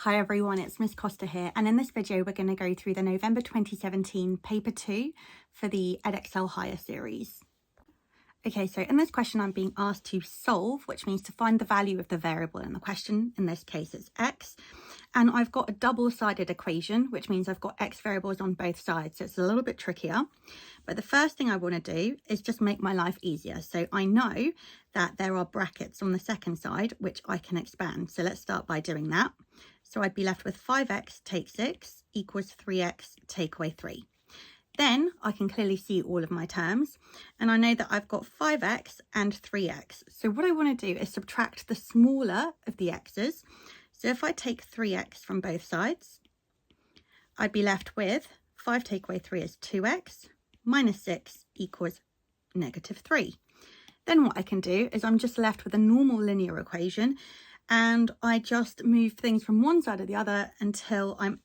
Hi everyone, it's Miss Costa here, and in this video we're going to go through the November 2017 paper 2 for the Edexcel Higher series. Okay, so in this question I'm being asked to solve, which means to find the value of the variable in the question. In this case it's x, and I've got a double-sided equation, which means I've got x variables on both sides, so it's a little bit trickier. But the first thing I want to do is just make my life easier. So I know that there are brackets on the second side which I can expand, so let's start by doing that. So I'd be left with 5x take 6 equals 3x take away 3. Then I can clearly see all of my terms, and I know that I've got 5x and 3x. So what I want to do is subtract the smaller of the x's. So if I take 3x from both sides, I'd be left with 5 take away 3 is 2x minus 6 equals negative 3. Then what I can do is I'm just left with a normal linear equation, and I just move things from one side to the other until I'm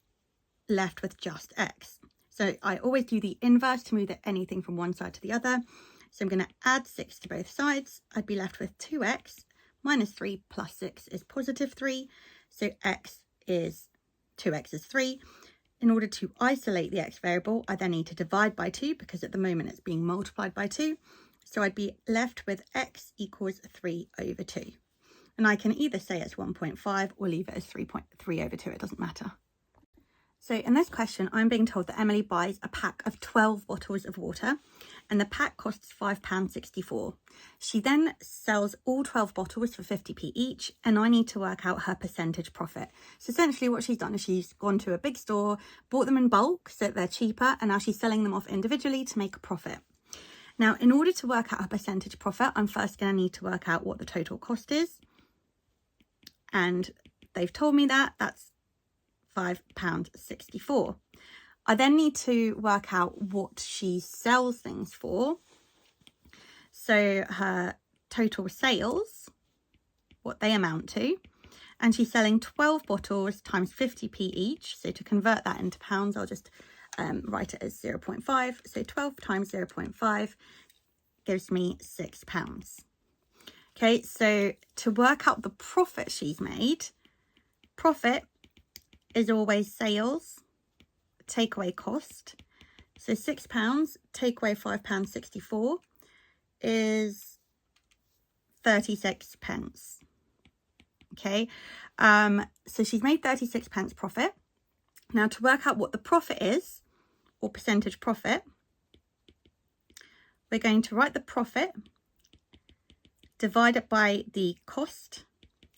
left with just x. So I always do the inverse to move anything from one side to the other. So I'm going to add 6 to both sides. I'd be left with 2x minus 3 plus 6 is positive 3. So x is 2x is 3. In order to isolate the x variable, I then need to divide by 2 because at the moment it's being multiplied by 2. So I'd be left with x equals 3 over 2. And I can either say it's 1.5 or leave it as 3.3 over 2. It doesn't matter. So in this question, I'm being told that Emily buys a pack of 12 bottles of water, and the pack costs £5.64. She then sells all 12 bottles for 50p each, and I need to work out her percentage profit. So essentially what she's done is she's gone to a big store, bought them in bulk so that they're cheaper, and now she's selling them off individually to make a profit. Now, in order to work out her percentage profit, I'm first going to need to work out what the total cost is. And they've told me that that's £5.64. I then need to work out what she sells things for. So her total sales, what they amount to, and she's selling 12 bottles times 50p each. So to convert that into pounds, I'll just write it as 0.5. So 12 times 0.5 gives me £6. Okay, so to work out the profit she's made, profit is always sales, take away cost. So £6 take away £5.64 is 36 pence. Okay, so she's made 36 pence profit. Now to work out what the profit is, or percentage profit, we're going to write the profit, divide it by the cost,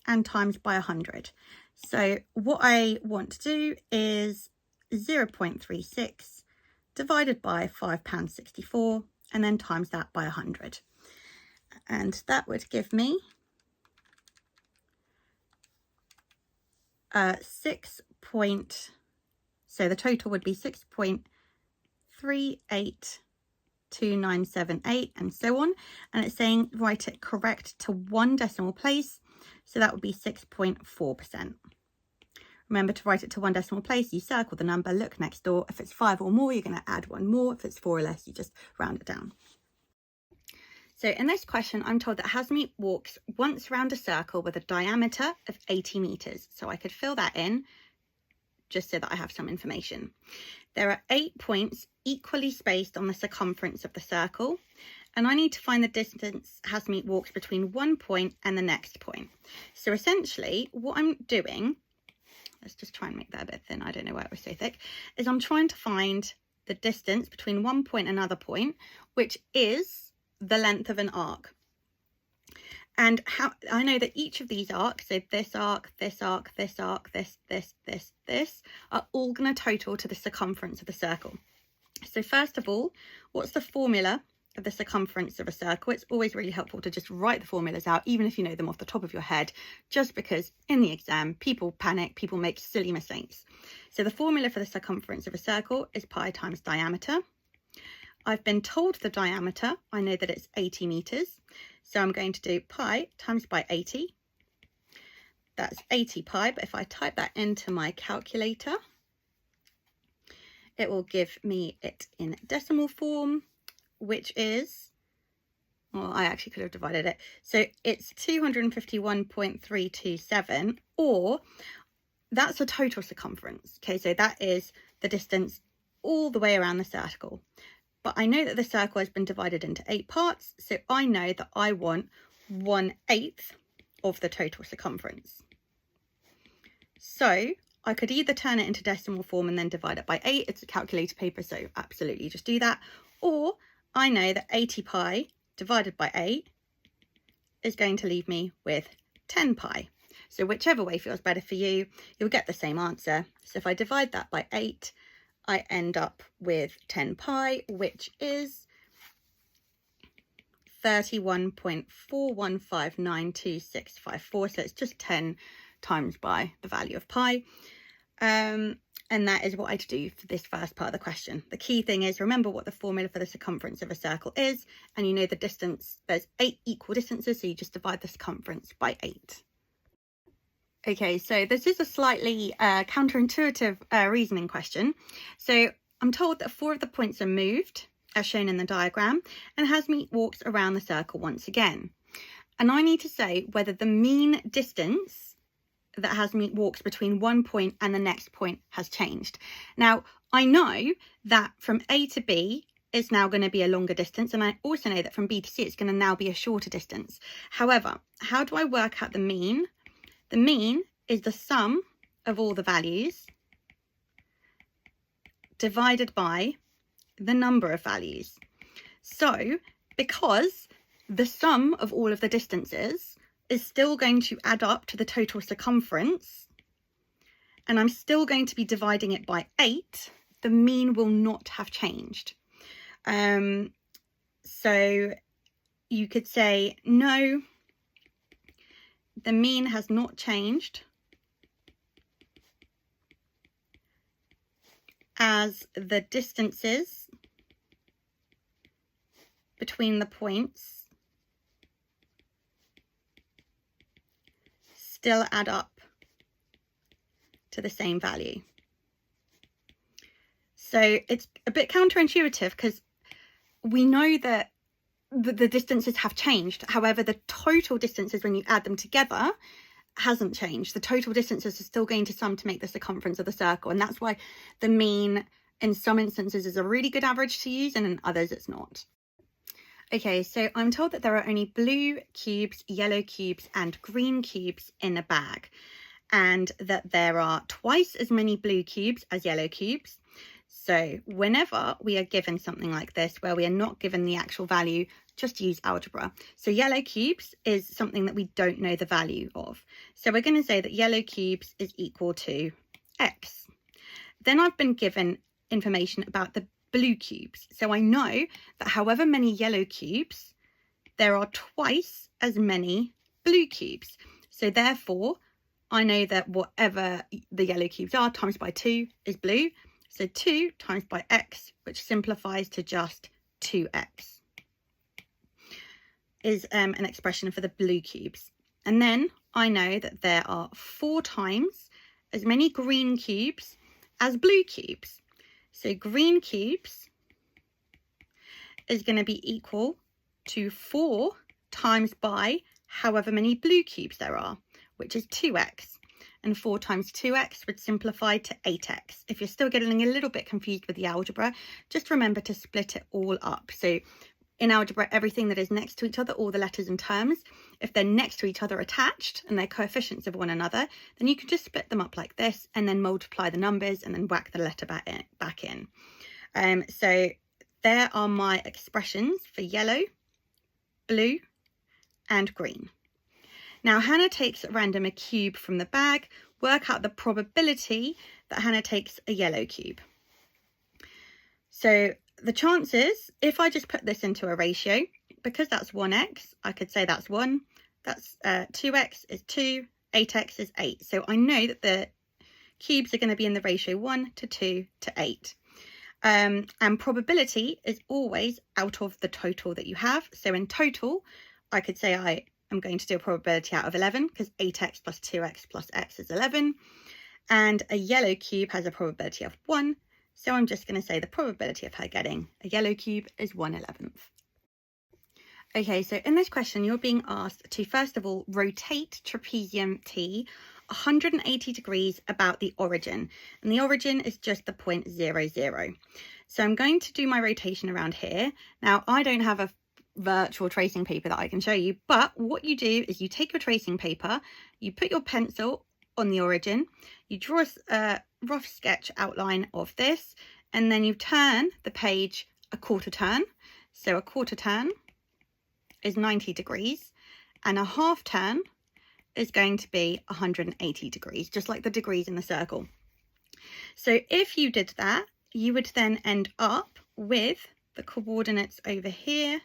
and times by 100. So what I want to do is 0.36 divided by £5.64 and then times that by 100. And that would give me 6. So the total would be 6.382978 and so on. And it's saying write it correct to one decimal place. So that would be 6.4%. Remember to write it to one decimal place, you circle the number, look next door. If it's 5 or more, you're going to add 1 more. If it's 4 or less, you just round it down. So in this question, I'm told that Hasmeet walks once round a circle with a diameter of 80 meters. So I could fill that in just so that I have some information. There are 8 points equally spaced on the circumference of the circle, and I need to find the distance Hasmeet walks between one point and the next point. So essentially what I'm doing, let's just try and make that a bit thin, I don't know why it was so thick, is I'm trying to find the distance between one point and another point, which is the length of an arc. And how I know that each of these arcs, so this arc, this arc, this arc, this, are all going to total to the circumference of the circle. So first of all, what's the formula of the circumference of a circle? It's always really helpful to just write the formulas out, even if you know them off the top of your head, just because in the exam, people panic, people make silly mistakes. So the formula for the circumference of a circle is pi times diameter. I've been told the diameter, I know that it's 80 meters. So I'm going to do pi times by 80. That's 80 pi, but if I type that into my calculator, it will give me it in decimal form, which is, well, I actually could have divided it. So it's 251.327, or that's a total circumference. Okay, so that is the distance all the way around the circle. But I know that the circle has been divided into 8 parts, so I know that I want 1/8 of the total circumference. So I could either turn it into decimal form and then divide it by 8. It's a calculator paper, so absolutely just do that. Or I know that 80 pi divided by 8 is going to leave me with 10 pi. So whichever way feels better for you, you'll get the same answer. So if I divide that by 8, I end up with 10 pi, which is 31.4159264. So it's just 10 times by the value of pi. And that is what I do for this first part of the question. The key thing is remember what the formula for the circumference of a circle is, and you know the distance. There's 8 equal distances, so you just divide the circumference by 8. Okay, so this is a slightly counterintuitive reasoning question. So I'm told that 4 of the points are moved, as shown in the diagram, and Hasmeet walks around the circle once again. And I need to say whether the mean distance that Hasmeet walks between one point and the next point has changed. Now, I know that from A to B is now going to be a longer distance, and I also know that from B to C it's going to now be a shorter distance. However, how do I work out the mean? The mean is the sum of all the values divided by the number of values. So, because the sum of all of the distances is still going to add up to the total circumference, and I'm still going to be dividing it by 8, the mean will not have changed. So you could say, no, the mean has not changed as the distances between the points still add up to the same value. So it's a bit counterintuitive because we know that the distances have changed. However, the total distances when you add them together hasn't changed. The total distances are still going to sum to make the circumference of the circle. And that's why the mean in some instances is a really good average to use, and in others it's not. Okay, so I'm told that there are only blue cubes, yellow cubes, and green cubes in a bag, and that there are twice as many blue cubes as yellow cubes. So whenever we are given something like this, where we are not given the actual value, just use algebra. So yellow cubes is something that we don't know the value of. So we're going to say that yellow cubes is equal to x. Then I've been given information about the blue cubes. So I know that however many yellow cubes, there are twice as many blue cubes. So therefore, I know that whatever the yellow cubes are times by 2 is blue. So 2 times by x, which simplifies to just 2x, is an expression for the blue cubes. And then I know that there are 4 times as many green cubes as blue cubes. So green cubes is going to be equal to 4 times by however many blue cubes there are, which is 2x. And 4 times 2x would simplify to 8x. If you're still getting a little bit confused with the algebra, just remember to split it all up. So in algebra, everything that is next to each other, all the letters and terms, if they're next to each other attached and they're coefficients of one another, then you can just split them up like this and then multiply the numbers and then whack the letter back in. So there are my expressions for yellow, blue, and green. Now, Hannah takes at random a cube from the bag. Work out the probability that Hannah takes a yellow cube. So the chances, if I just put this into a ratio, because that's 1x, I could say that's 1. That's 2x is 2, 8x is 8. So I know that the cubes are going to be in the ratio 1 to 2 to 8. And probability is always out of the total that you have. So in total, I could say I'm going to do a probability out of 11 because 8x plus 2x plus x is 11. And a yellow cube has a probability of 1. So I'm just going to say the probability of her getting a yellow cube is 1/11. Okay, so in this question, you're being asked to, first of all, rotate trapezium T 180 degrees about the origin, and the origin is just the point 0, 0. So I'm going to do my rotation around here. Now, I don't have a virtual tracing paper that I can show you, but what you do is you take your tracing paper, you put your pencil on the origin, you draw a rough sketch outline of this, and then you turn the page a quarter turn. So a quarter turn is 90 degrees, and a half turn is going to be 180 degrees, just like the degrees in the circle. So if you did that, you would then end up with the coordinates over here,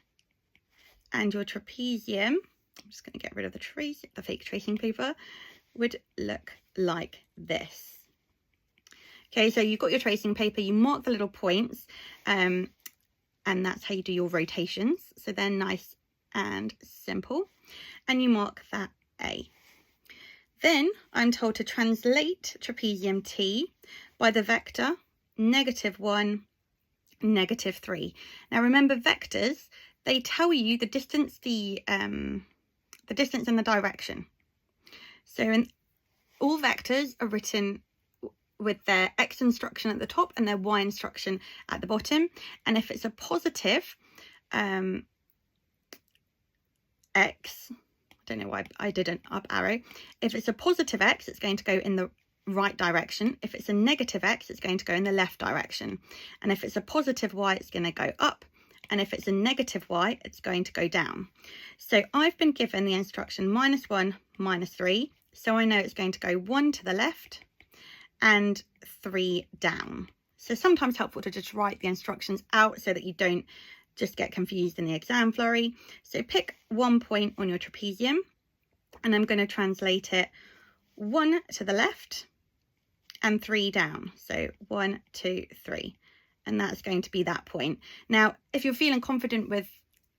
and your trapezium, I'm just going to get rid of the fake tracing paper, would look like this. Okay, so you've got your tracing paper, you mark the little points, and that's how you do your rotations. So they're nice and simple, and you mark that A. Then I'm told to translate trapezium T by the vector -1, -3. Now remember, vectors, they tell you the distance, the distance and the direction. So all vectors are written with their X instruction at the top and their Y instruction at the bottom. And if it's a positive X, I don't know why I did an up arrow. If it's a positive X, it's going to go in the right direction. If it's a negative X, it's going to go in the left direction. And if it's a positive Y, it's going to go up. And if it's a negative Y, it's going to go down. So I've been given the instruction -1, -3. So I know it's going to go 1 to the left and 3 down. So sometimes helpful to just write the instructions out so that you don't just get confused in the exam flurry. So pick one point on your trapezium, and I'm going to translate it 1 to the left and 3 down. So 1, 2, 3. And that's going to be that point. Now, if you're feeling confident with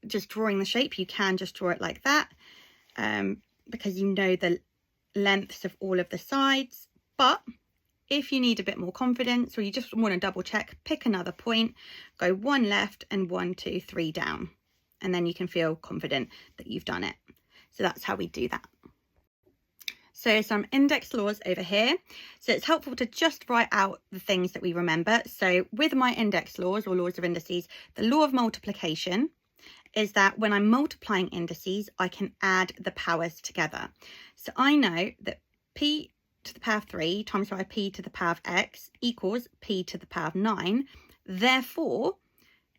just drawing the shape, you can just draw it like that, because you know the lengths of all of the sides. But if you need a bit more confidence, or you just want to double check, pick another point, go 1 left and 1, 2, 3 down. And then you can feel confident that you've done it. So that's how we do that. So some index laws over here. So it's helpful to just write out the things that we remember. So with my index laws, or laws of indices, the law of multiplication is that when I'm multiplying indices, I can add the powers together. So I know that p to the power of 3 times by p to the power of x equals p to the power of 9. Therefore,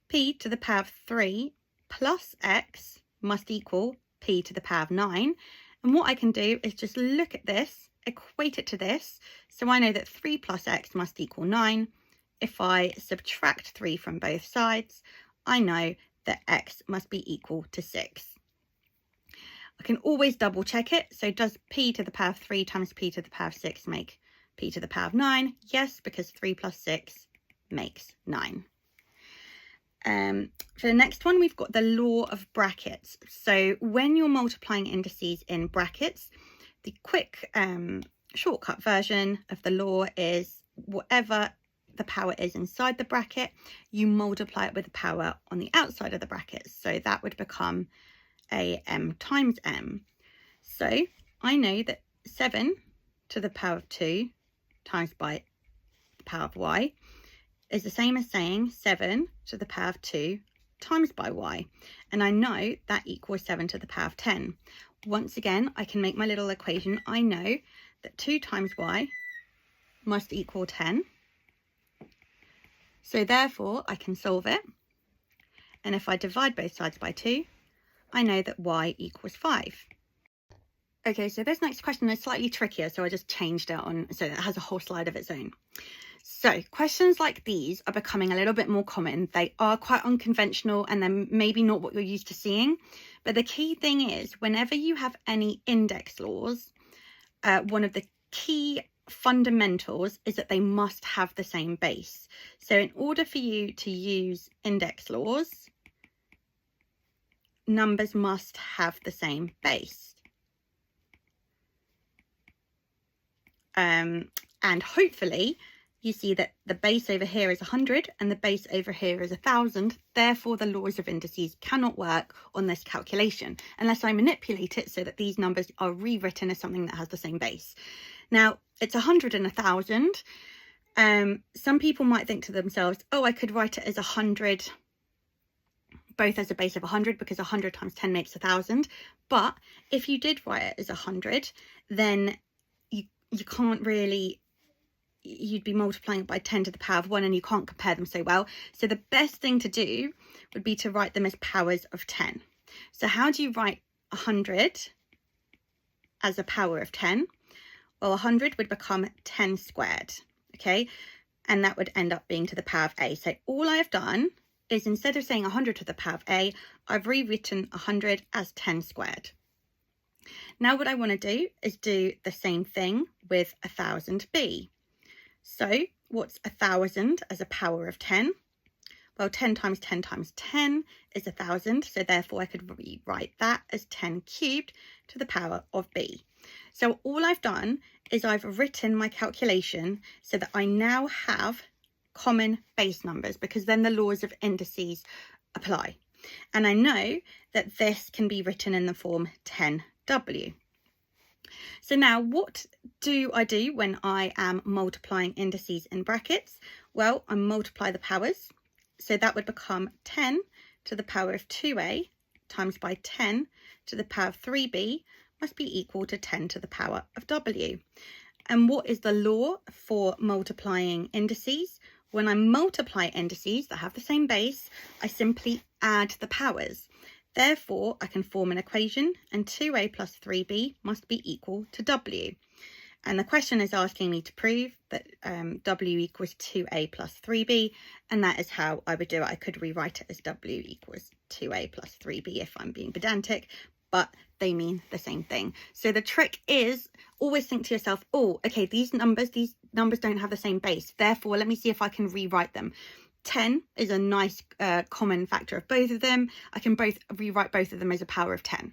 p to the power of 3 plus x must equal p to the power of 9. And what I can do is just look at this, equate it to this. So I know that 3 plus x must equal 9. If I subtract 3 from both sides, I know that x must be equal to 6. I can always double check it. So does p to the power of 3 times p to the power of 6 make p to the power of 9? Yes, because 3 plus 6 makes 9. For the next one, we've got the law of brackets. So when you're multiplying indices in brackets, the quick shortcut version of the law is whatever the power is inside the bracket, you multiply it with the power on the outside of the bracket. So that would become am times m. So I know that 7 to the power of 2 times by the power of y is the same as saying 7 to the power of 2 times by y. And I know that equals 7 to the power of 10. Once again, I can make my little equation. I know that 2 times y must equal 10. So therefore, I can solve it. And if I divide both sides by 2, I know that y equals 5. Okay, so this next question is slightly trickier, so I just changed it on, so it has a whole slide of its own. So questions like these are becoming a little bit more common. They are quite unconventional, and they're maybe not what you're used to seeing. But the key thing is, whenever you have any index laws, one of the key fundamentals is that they must have the same base. So in order for you to use index laws, numbers must have the same base. And hopefully you see that the base over here is 100 and the base over here is 1,000. Therefore, the laws of indices cannot work on this calculation unless I manipulate it so that these numbers are rewritten as something that has the same base. Now, it's 100 and 1,000. Some people might think to themselves, oh, I could write it as 100, both as a base of 100, because 100 times 10 makes 1,000. But if you did write it as 100, then you can't really, you'd be multiplying it by 10 to the power of 1 and you can't compare them so well. So the best thing to do would be to write them as powers of 10. So how do you write 100 as a power of 10? Well, 100 would become 10 squared, okay? And that would end up being to the power of a. So all I've done is, instead of saying 100 to the power of a, I've rewritten 100 as 10 squared. Now what I want to do is do the same thing with 1,000b. So what's 1,000 as a power of 10? Well, 10 times 10 times 10 is 1,000. So therefore I could rewrite that as 10 cubed to the power of b. So all I've done is I've written my calculation so that I now have common base numbers, because then the laws of indices apply. And I know that this can be written in the form 10w. So now what do I do when I am multiplying indices in brackets? Well, I multiply the powers. So that would become 10 to the power of 2a times by 10 to the power of 3b must be equal to 10 to the power of w. And what is the law for multiplying indices? When I multiply indices that have the same base, I simply add the powers. Therefore, I can form an equation, and 2a plus 3b must be equal to w. And the question is asking me to prove that w equals 2a plus 3b, and that is how I would do it. I could rewrite it as w equals 2a plus 3b if I'm being pedantic, but they mean the same thing. So the trick is, always think to yourself, oh, okay, these numbers don't have the same base. Therefore, let me see if I can rewrite them. 10 is a nice common factor of both of them. I can rewrite both of them as a power of 10.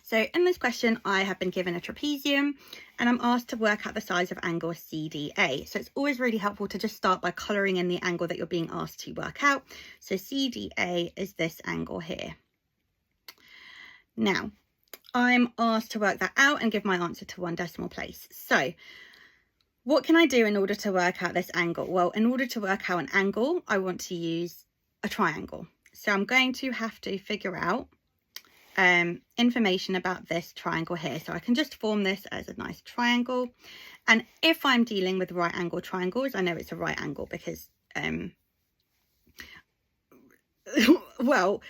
So in this question, I have been given a trapezium and I'm asked to work out the size of angle CDA. So it's always really helpful to just start by colouring in the angle that you're being asked to work out. So CDA is this angle here. Now, I'm asked to work that out and give my answer to 1 decimal place. So what can I do in order to work out this angle? Well, in order to work out an angle, I want to use a triangle. So I'm going to have to figure out information about this triangle here. So I can just form this as a nice triangle. And if I'm dealing with right angle triangles, I know it's a right angle because, well,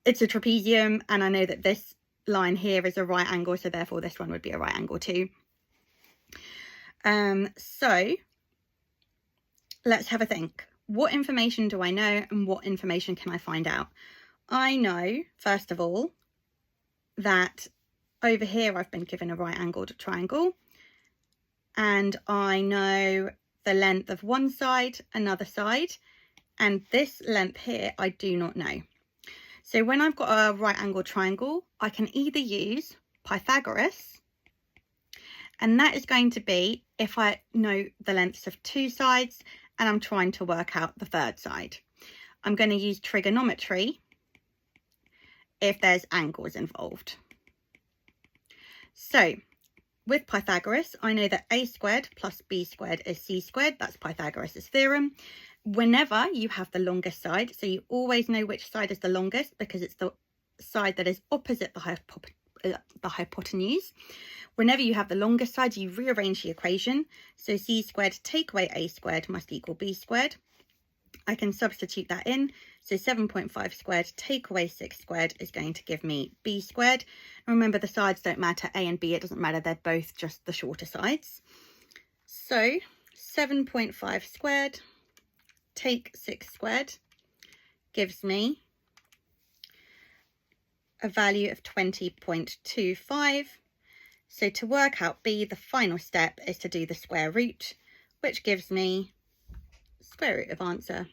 it's a trapezium, and I know that this line here is a right angle, so therefore this one would be a right angle too. So let's have a think. What information do I know and what information can I find out? I know, first of all, that over here I've been given a right angled triangle, and I know the length of one side, another side, and this length here I do not know. So when I've got a right angled triangle, I can either use Pythagoras, and that is going to be if I know the lengths of two sides and I'm trying to work out the third side. I'm going to use trigonometry if there's angles involved. So with Pythagoras, I know that a squared plus b squared is c squared. That's Pythagoras' theorem. Whenever you have the longest side, so you always know which side is the longest because it's the side that is opposite the hypotenuse. Whenever you have the longest side, you rearrange the equation. So c squared take away a squared must equal b squared. I can substitute that in. So 7.5 squared take away 6 squared is going to give me b squared. And remember, the sides don't matter, a and b, it doesn't matter, they're both just the shorter sides. So 7.5 squared take 6 squared gives me a value of 20.25. So to work out b, the final step is to do the square root, which gives me square root of answer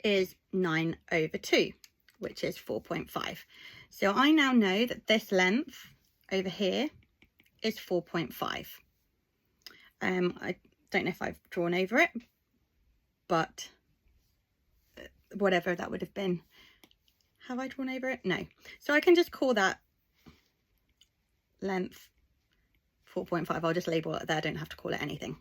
is 9/2, which is 4.5. So I now know that this length over here is 4.5. I don't know if I've drawn over it, but whatever that would have been. Have I drawn over it? No. So I can just call that length 4.5. I'll just label it there. I don't have to call it anything.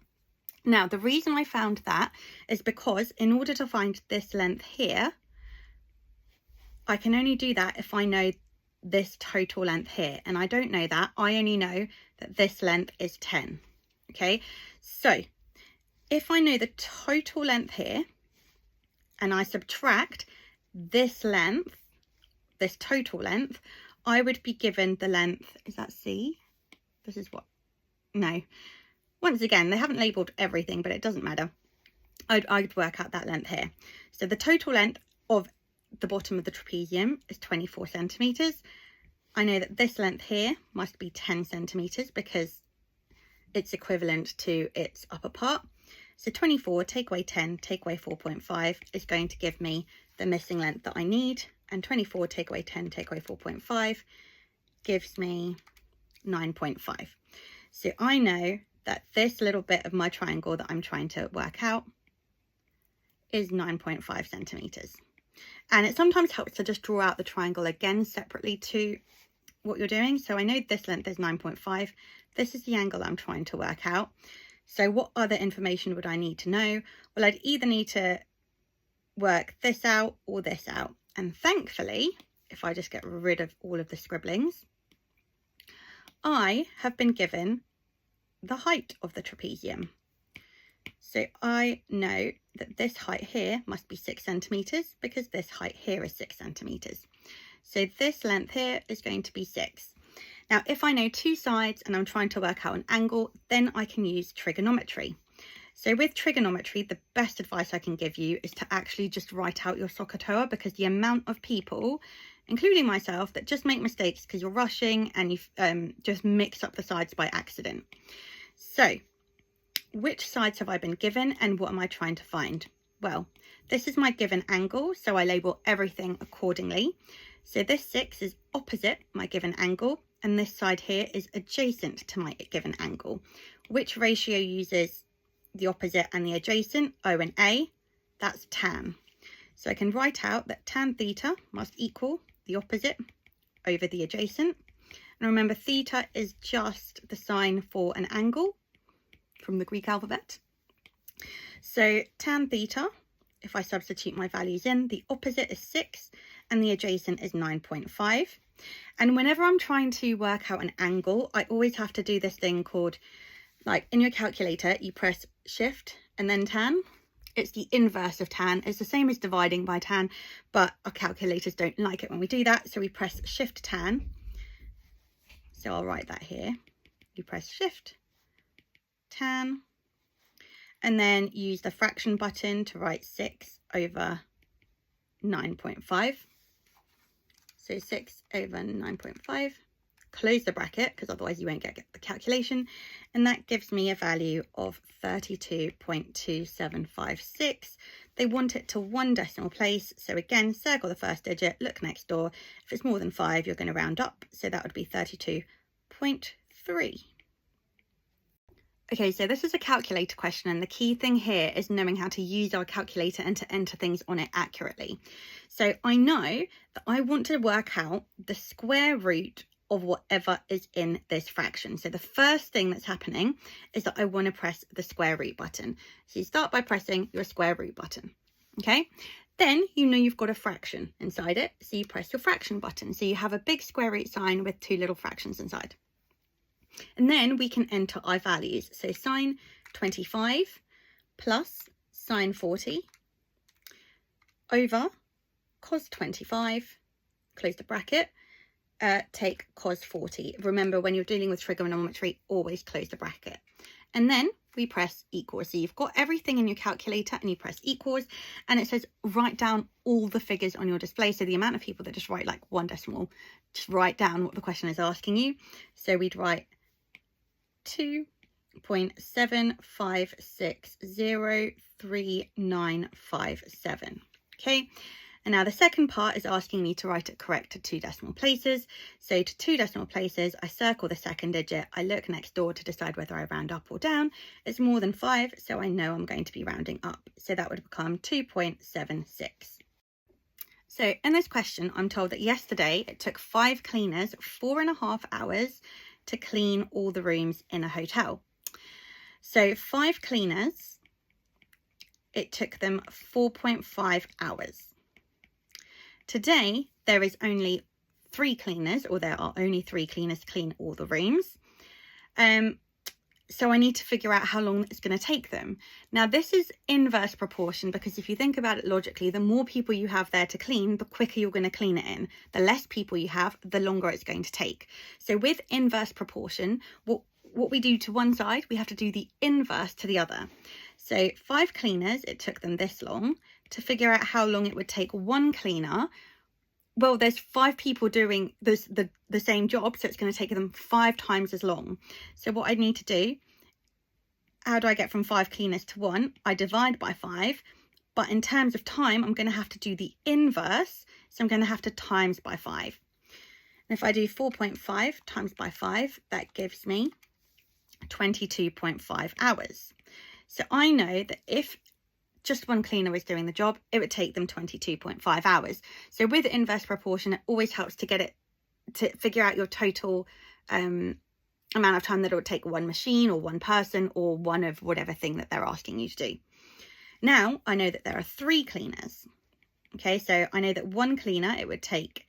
Now, the reason I found that is because in order to find this length here, I can only do that if I know this total length here. And I don't know that. I only know that this length is 10. Okay, so if I know the total length here and I subtract this length, this total length, I would be given the length, is that C? This is what? No. Once again, they haven't labelled everything, but it doesn't matter. I'd work out that length here. So the total length of the bottom of the trapezium is 24 centimetres. I know that this length here must be 10 centimetres because it's equivalent to its upper part. So 24 take away 10 take away 4.5 is going to give me the missing length that I need. And 24 take away 10 take away 4.5 gives me 9.5. So I know that this little bit of my triangle that I'm trying to work out is 9.5 centimetres. And it sometimes helps to just draw out the triangle again separately to what you're doing. So I know this length is 9.5. This is the angle I'm trying to work out. So what other information would I need to know? Well, I'd either need to work this out or this out. And thankfully, if I just get rid of all of the scribblings, I have been given the height of the trapezium. So I know that this height here must be 6 centimetres because this height here is 6 centimetres. So this length here is going to be 6. Now, if I know two sides and I'm trying to work out an angle, then I can use trigonometry. So with trigonometry, the best advice I can give you is to actually just write out your SOHCAHTOA, because the amount of people, including myself, that just make mistakes because you're rushing and you just mix up the sides by accident. So which sides have I been given and what am I trying to find? Well, this is my given angle, so I label everything accordingly. So this 6 is opposite my given angle, and this side here is adjacent to my given angle. Which ratio uses the opposite and the adjacent? O and A, that's tan. So I can write out that tan theta must equal the opposite over the adjacent. And remember, theta is just the sign for an angle from the Greek alphabet. So tan theta, if I substitute my values in, the opposite is 6 and the adjacent is 9.5. And whenever I'm trying to work out an angle, I always have to do this thing called, like in your calculator, you press shift and then tan. It's the inverse of tan. It's the same as dividing by tan, but our calculators don't like it when we do that. So we press shift tan. So I'll write that here. You press shift tan and then use the fraction button to write 6 over 9.5. So 6 over 9.5, close the bracket because otherwise you won't get the calculation, and that gives me a value of 32.2756. They want it to one decimal place, so again, circle the first digit, look next door. If it's more than 5, you're going to round up, so that would be 32.3. Okay, so this is a calculator question, and the key thing here is knowing how to use our calculator and to enter things on it accurately. So I know that I want to work out the square root of whatever is in this fraction. So the first thing that's happening is that I want to press the square root button. So you start by pressing your square root button, okay? Then you know you've got a fraction inside it, so you press your fraction button. So you have a big square root sign with two little fractions inside. And then we can enter our values. So sine 25 plus sine 40 over cos 25, close the bracket, take cos 40. Remember, when you're dealing with trigonometry, always close the bracket. And then we press equals. So you've got everything in your calculator and you press equals, and it says write down all the figures on your display. So the amount of people that just write like one decimal, just write down what the question is asking you. So we'd write 2.75603957. Okay, And now the second part is asking me to write it correct to 2 decimal places. So to 2 decimal places, I circle the second digit. I look next door to decide whether I round up or down. It's more than 5, so I know I'm going to be rounding up. So that would become 2.76. So in this question, I'm told that yesterday it took 5 cleaners 4.5 hours to clean all the rooms in a hotel. So 5 cleaners, it took them 4.5 hours. Today, there is only 3 cleaners, or there are only 3 cleaners to clean all the rooms. So I need to figure out how long it's going to take them. Now, this is inverse proportion because if you think about it logically, the more people you have there to clean, the quicker you're going to clean it in. The less people you have, the longer it's going to take. So with inverse proportion, what we do to one side, we have to do the inverse to the other. So 5 cleaners, it took them this long. To figure out how long it would take 1 cleaner, well, there's 5 people doing the same job, so it's going to take them 5 times as long. So what I need to do, how do I get from 5 cleaners to 1? I divide by 5, but in terms of time, I'm going to have to do the inverse, so I'm going to have to times by 5. And if I do 4.5 times by 5, that gives me 22.5 hours. So I know that if just 1 cleaner was doing the job, it would take them 22.5 hours. So with inverse proportion, it always helps to get it to figure out your total amount of time that it would take 1 machine or 1 person or one of whatever thing that they're asking you to do. Now I know that there are 3 cleaners. Okay, so I know that 1 cleaner, it would take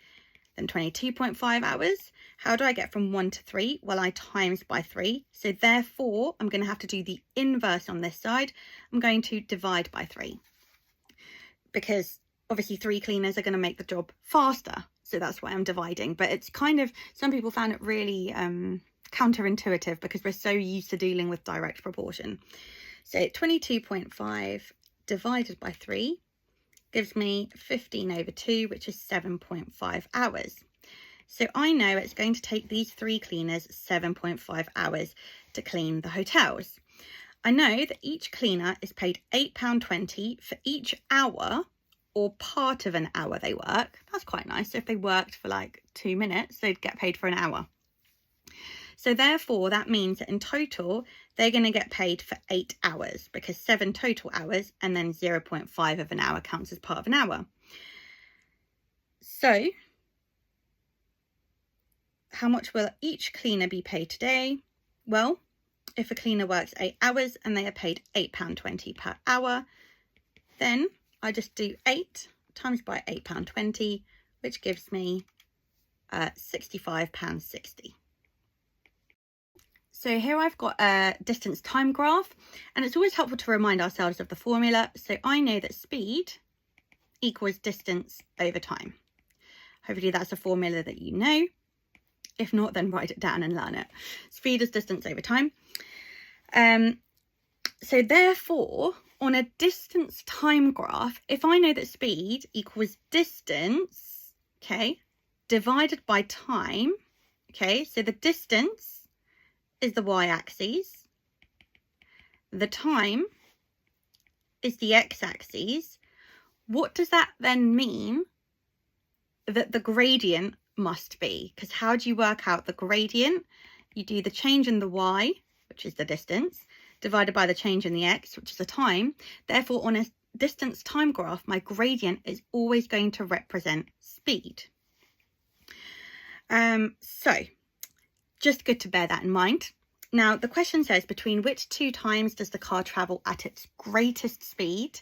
them 22.5 hours. How do I get from 1 to 3? Well, I times by 3. So therefore, I'm going to have to do the inverse on this side. I'm going to divide by 3. Because obviously 3 cleaners are going to make the job faster. So that's why I'm dividing. But it's kind of, some people found it really counterintuitive because we're so used to dealing with direct proportion. So 22.5 divided by 3 gives me 15/2, which is 7.5 hours. So I know it's going to take these 3 cleaners 7.5 hours to clean the hotels. I know that each cleaner is paid £8.20 for each hour or part of an hour they work. That's quite nice. So if they worked for like 2 minutes, they'd get paid for an hour. So therefore, that means that in total, they're going to get paid for 8 hours because 7 total hours and then 0.5 of an hour counts as part of an hour. So how much will each cleaner be paid today? Well, if a cleaner works 8 hours and they are paid £8.20 per hour, then I just do 8 times by £8.20, which gives me £65.60. So here I've got a distance time graph, and it's always helpful to remind ourselves of the formula. So I know that speed equals distance over time. Hopefully that's a formula that you know. If not, then write it down and learn it. Speed is distance over time. So therefore, on a distance time graph, if I know that speed equals distance, okay, divided by time, okay, so the distance is the y-axis, the time is the x-axis. What does that then mean that the gradient must be? Because how do you work out the gradient? You do the change in the y, which is the distance, divided by the change in the x, which is the time. Therefore, on a distance time graph, my gradient is always going to represent speed. So just good to bear that in mind. Now, the question says, between which 2 times does the car travel at its greatest speed?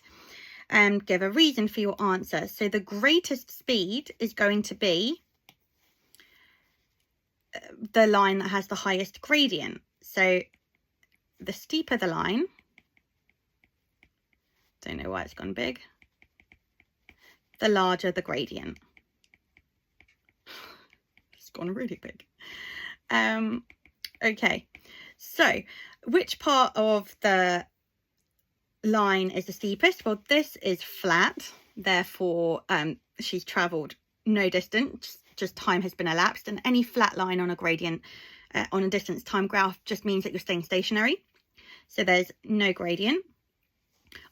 Give a reason for your answer. So the greatest speed is going to be the line that has the highest gradient. So the steeper the line, don't know why it's gone big, the larger the gradient. It's gone really big. Okay, so which part of the line is the steepest? Well, this is flat, therefore she's travelled no distance, just time has been elapsed, and any flat line on a gradient on a distance time graph just means that you're staying stationary, so there's no gradient.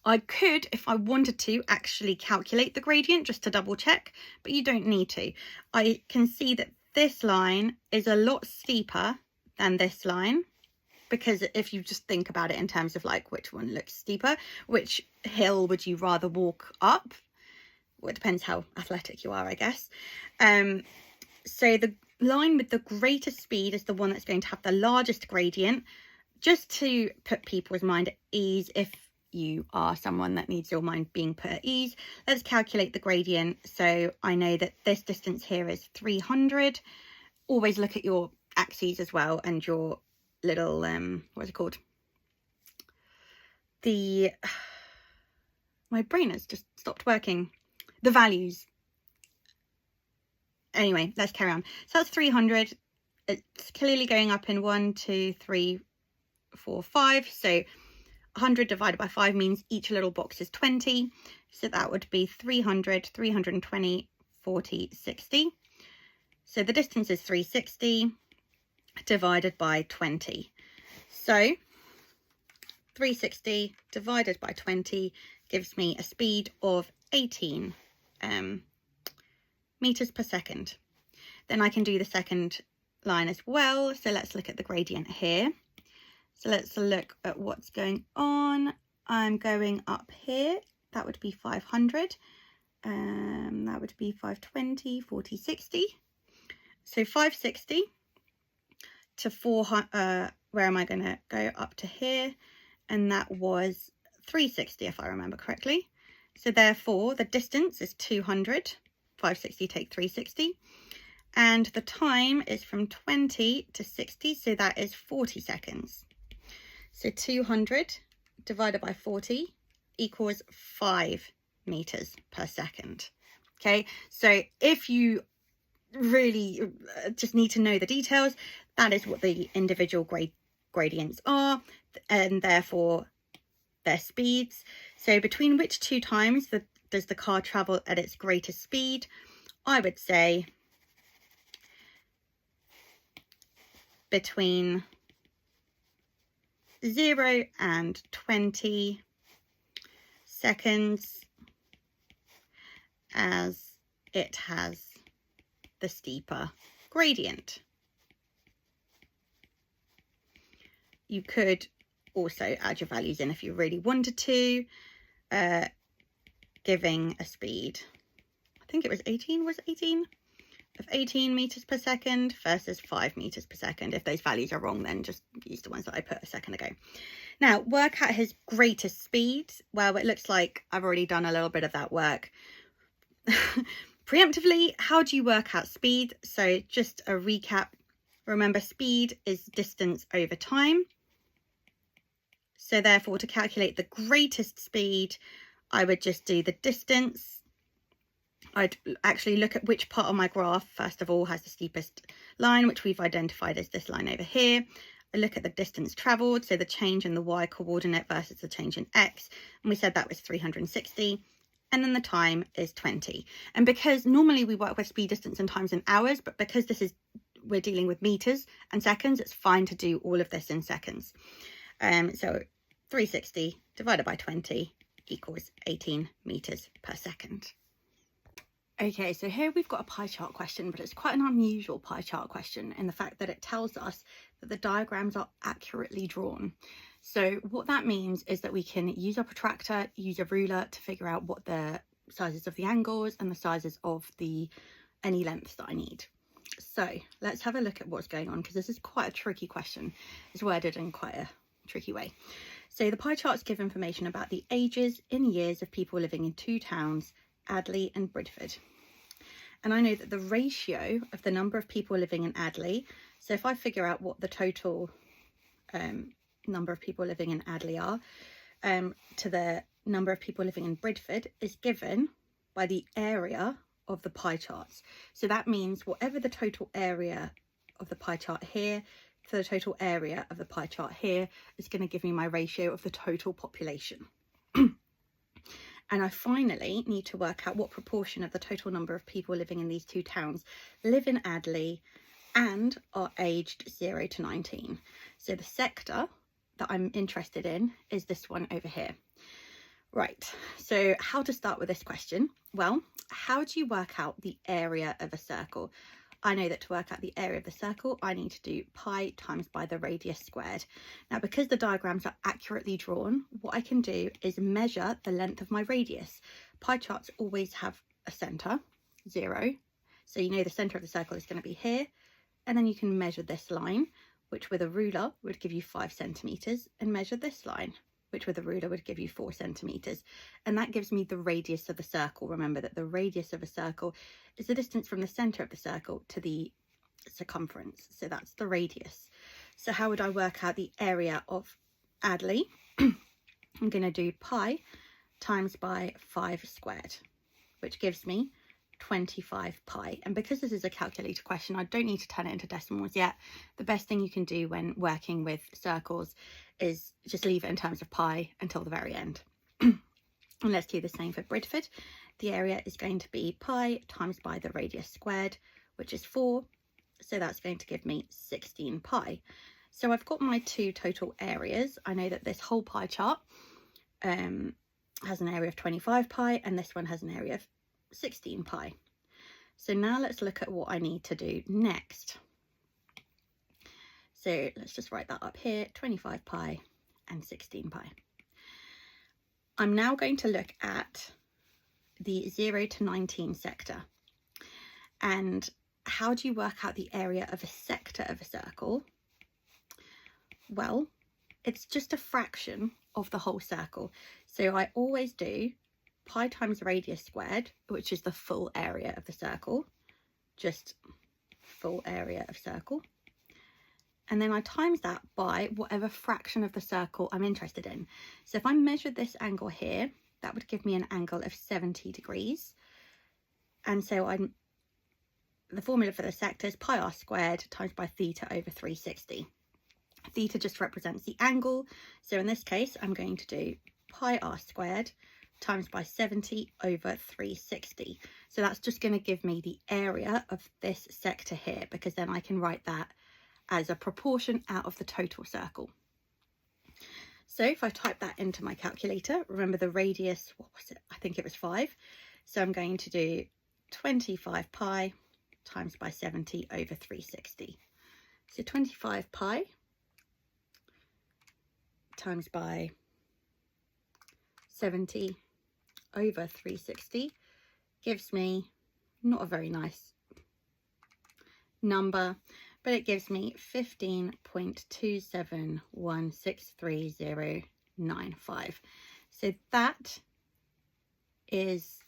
I could, if I wanted to, actually calculate the gradient just to double check, but you don't need to. I can see that this line is a lot steeper than this line, because if you just think about it in terms of like which one looks steeper, which hill would you rather walk up? Well, it depends how athletic you are, I guess. So the line with the greatest speed is the one that's going to have the largest gradient, just to put people's mind at ease. If you are someone that needs your mind being put at ease, let's calculate the gradient. So I know that this distance here is 300. Always look at your axes as well, and your little what's it called, my brain has just stopped working, the values. Anyway, let's carry on. So that's 300. It's clearly going up in 1, 2, 3, 4, 5. So 100 divided by 5 means each little box is 20. So that would be 300, 320, 40, 60. So the distance is 360 divided by 20. So 360 divided by 20 gives me a speed of 18 meters per second. Then I can do the second line as well. So let's look at the gradient here. So let's look at what's going on. I'm going up here. That would be 500. That would be 520, 40, 60. So 560 to 400. Where am I going to go? Up to here. And that was 360, if I remember correctly. So therefore, the distance is 200. 560 take 360. And the time is from 20 to 60. So that is 40 seconds. So 200 divided by 40 equals 5 meters per second. Okay, so if you really just need to know the details, that is what the individual gradients are, and therefore their speeds. So between which two times does the car travel at its greatest speed? I would say between 0 and 20 seconds, as it has the steeper gradient. You could also add your values in if you really wanted to, giving a speed, I think it was 18, was 18? Of 18 meters per second versus 5 meters per second. If those values are wrong, then just use the ones that I put a second ago. Now, work out his greatest speed. Well, it looks like I've already done a little bit of that work. Preemptively, how do you work out speed? So just a recap. Remember, speed is distance over time. So therefore, to calculate the greatest speed, I would just do the distance. I'd actually look at which part of my graph, first of all, has the steepest line, which we've identified as this line over here. I look at the distance travelled, so the change in the y coordinate versus the change in x, and we said that was 360. And then the time is 20. And because normally we work with speed, distance and times in hours, but because we're dealing with meters and seconds, it's fine to do all of this in seconds. So 360 divided by 20 equals 18 meters per second. Okay, so here we've got a pie chart question, but it's quite an unusual pie chart question in the fact that it tells us that the diagrams are accurately drawn. So what that means is that we can use our protractor, use a ruler to figure out what the sizes of the angles and the sizes of any lengths that I need. So let's have a look at what's going on, because this is quite a tricky question. It's worded in quite a tricky way. So the pie charts give information about the ages in years of people living in two towns, Adley and Bridford. And I know that the ratio of the number of people living in Adley, so if I figure out what the total number of people living in Adley are, to the number of people living in Bridford, is given by the area of the pie charts. So that means whatever the total area of the pie chart here to the total area of the pie chart here is going to give me my ratio of the total population. And I finally need to work out what proportion of the total number of people living in these two towns live in Adley and are aged 0 to 19. So the sector that I'm interested in is this one over here. Right, so how to start with this question? Well, how do you work out the area of a circle? I know that to work out the area of the circle, I need to do pi times by the radius squared. Now, because the diagrams are accurately drawn, what I can do is measure the length of my radius. Pie charts always have a centre, 0. So you know the centre of the circle is going to be here. And then you can measure this line, which with a ruler would give you 5 centimetres, and measure this line, which with a ruler would give you 4 centimetres. And that gives me the radius of the circle. Remember that the radius of a circle is the distance from the centre of the circle to the circumference. So that's the radius. So how would I work out the area of Adley? I'm going to do pi times by 5 squared, which gives me 25 pi. And because this is a calculator question, I don't need to turn it into decimals yet. The best thing you can do when working with circles is just leave it in terms of pi until the very end. And let's do the same for Bridford. The area is going to be pi times by the radius squared, which is 4. So that's going to give me 16 pi. So I've got my two total areas. I know that this whole pie chart has an area of 25 pi, and this one has an area of 16 pi. So now let's look at what I need to do next. So let's just write that up here, 25 pi and 16 pi. I'm now going to look at the 0 to 19 sector. And how do you work out the area of a sector of a circle? Well, it's just a fraction of the whole circle. So I always do pi times radius squared, which is the full area of the circle, just full area of circle. And then I times that by whatever fraction of the circle I'm interested in. So if I measured this angle here, that would give me an angle of 70 degrees. And so the formula for the sector is pi r squared times by theta over 360. Theta just represents the angle. So in this case, I'm going to do pi r squared times by 70 over 360. So that's just going to give me the area of this sector here, because then I can write that as a proportion out of the total circle. So if I type that into my calculator, remember the radius, what was it? I think it was 5. So I'm going to do 25 pi times by 70 over 360. So 25 pi times by 70 over 360 gives me not a very nice number, but it gives me 15.27163095. So that is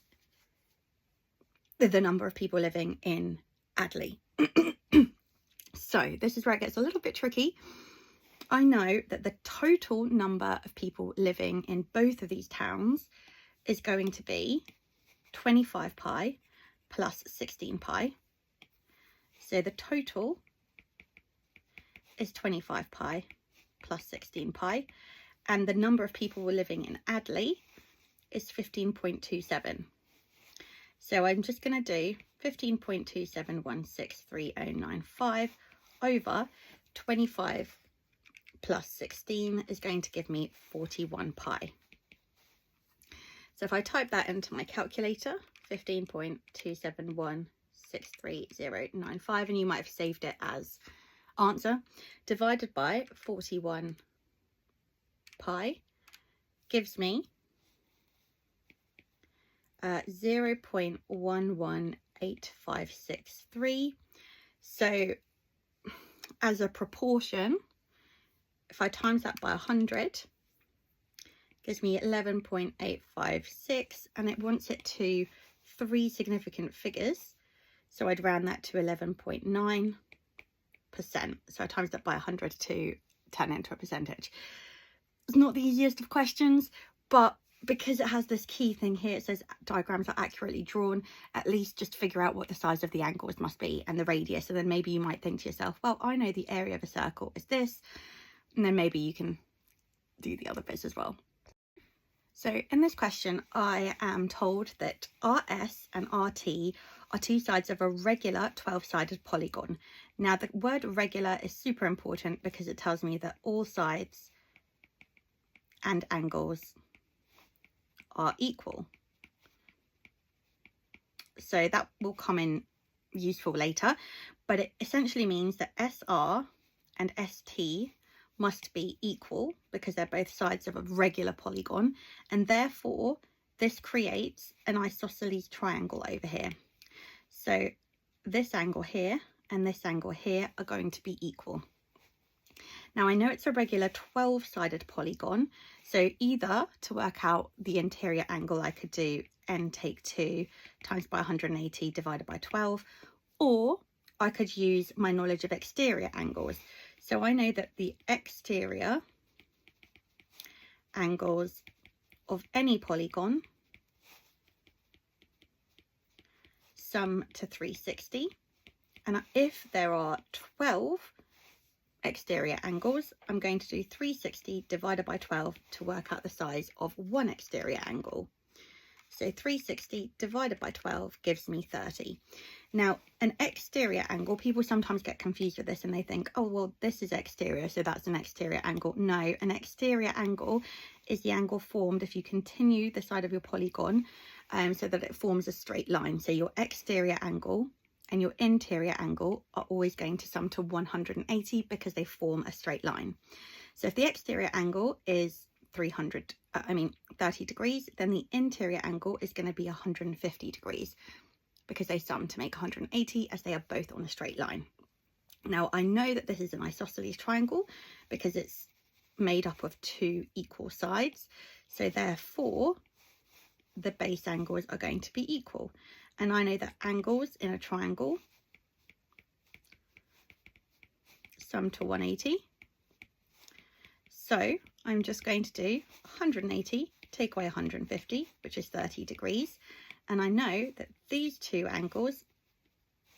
the number of people living in Adley. So this is where it gets a little bit tricky. I know that the total number of people living in both of these towns is going to be 25 pi plus 16 pi. So the total is 25 pi plus 16 pi. And the number of people living in Adley is 15.27. So I'm just going to do 15.27163095 over 25 plus 16 is going to give me 41 pi. So if I type that into my calculator, 15.27163095, and you might have saved it as answer, divided by 41 pi gives me 0.118563. So as a proportion, if I times that by 100, gives me 11.856, and it wants it to 3 significant figures. So I'd round that to 11.9%. So I times that by 100 to turn it into a percentage. It's not the easiest of questions, but because it has this key thing here, it says diagrams are accurately drawn, at least just figure out what the size of the angles must be and the radius. And then maybe you might think to yourself, well, I know the area of a circle is this. And then maybe you can do the other bits as well. So in this question, I am told that RS and RT are two sides of a regular 12-sided polygon. Now, the word regular is super important because it tells me that all sides and angles are equal. So that will come in useful later, but it essentially means that SR and ST must be equal because they're both sides of a regular polygon, and therefore this creates an isosceles triangle over here. So this angle here and this angle here are going to be equal. Now I know it's a regular 12-sided polygon, so either to work out the interior angle I could do n take 2 times by 180 divided by 12, or I could use my knowledge of exterior angles. So I know that the exterior angles of any polygon sum to 360, and if there are 12 exterior angles, I'm going to do 360 divided by 12 to work out the size of one exterior angle. So 360 divided by 12 gives me 30. Now, an exterior angle, people sometimes get confused with this and they think, oh, well, this is exterior, so that's an exterior angle. No, an exterior angle is the angle formed if you continue the side of your polygon so that it forms a straight line. So your exterior angle and your interior angle are always going to sum to 180 because they form a straight line. So if the exterior angle is 30 degrees, then the interior angle is going to be 150 degrees because they sum to make 180 as they are both on a straight line. Now I know that this is an isosceles triangle because it's made up of two equal sides, so therefore the base angles are going to be equal. And I know that angles in a triangle sum to 180. So I'm just going to do 180 take away 150, which is 30 degrees. And I know that these two angles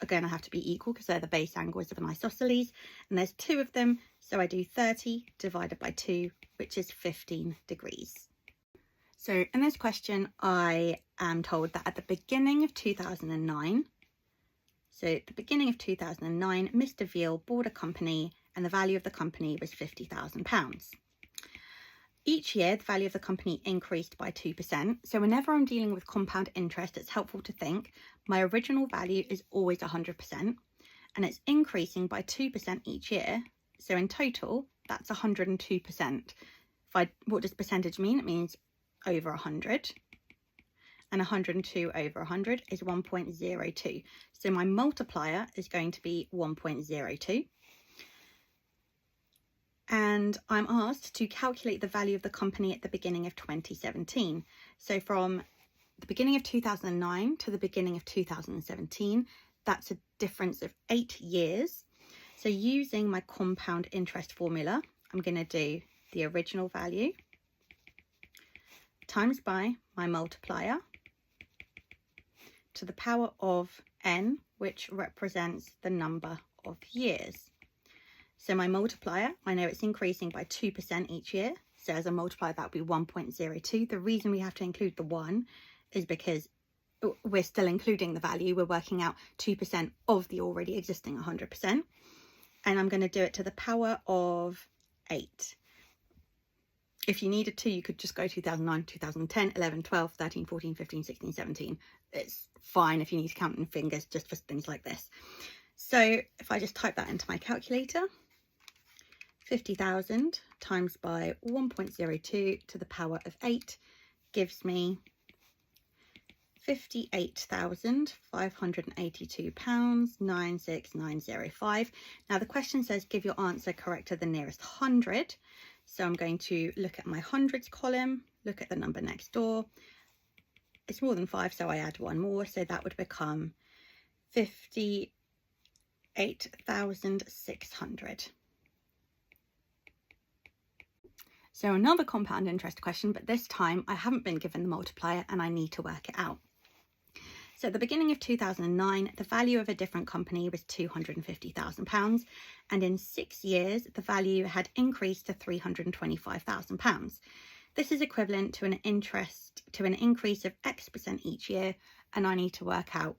are going to have to be equal because they're the base angles of an isosceles. And there's two of them. So I do 30 divided by 2, which is 15 degrees. So in this question, I am told that at the beginning of 2009, Mr. Veal bought a company and the value of the company was £50,000. Each year, the value of the company increased by 2%. So whenever I'm dealing with compound interest, it's helpful to think my original value is always 100% and it's increasing by 2% each year. So in total, that's 102%. What does percentage mean? It means over 100, and 102 over 100 is 1.02. So my multiplier is going to be 1.02. And I'm asked to calculate the value of the company at the beginning of 2017. So from the beginning of 2009 to the beginning of 2017, that's a difference of 8 years. So using my compound interest formula, I'm going to do the original value times by my multiplier to the power of n, which represents the number of years. So my multiplier, I know it's increasing by 2% each year. So as a multiplier, that would be 1.02. The reason we have to include the 1 is because we're still including the value. We're working out 2% of the already existing 100%. And I'm going to do it to the power of 8. If you needed to, you could just go 2009, 2010, 11, 12, 13, 14, 15, 16, 17. It's fine if you need to count in fingers just for things like this. So if I just type that into my calculator, 50,000 times by 1.02 to the power of 8 gives me £58,582.96905. Now the question says give your answer correct to the nearest 100. So I'm going to look at my hundreds column, look at the number next door. It's more than 5, so I add one more. So that would become 58,600. So another compound interest question, but this time I haven't been given the multiplier and I need to work it out. So at the beginning of 2009, the value of a different company was £250,000, and in 6 years, the value had increased to £325,000. This is equivalent to an increase of X% each year, and I need to work out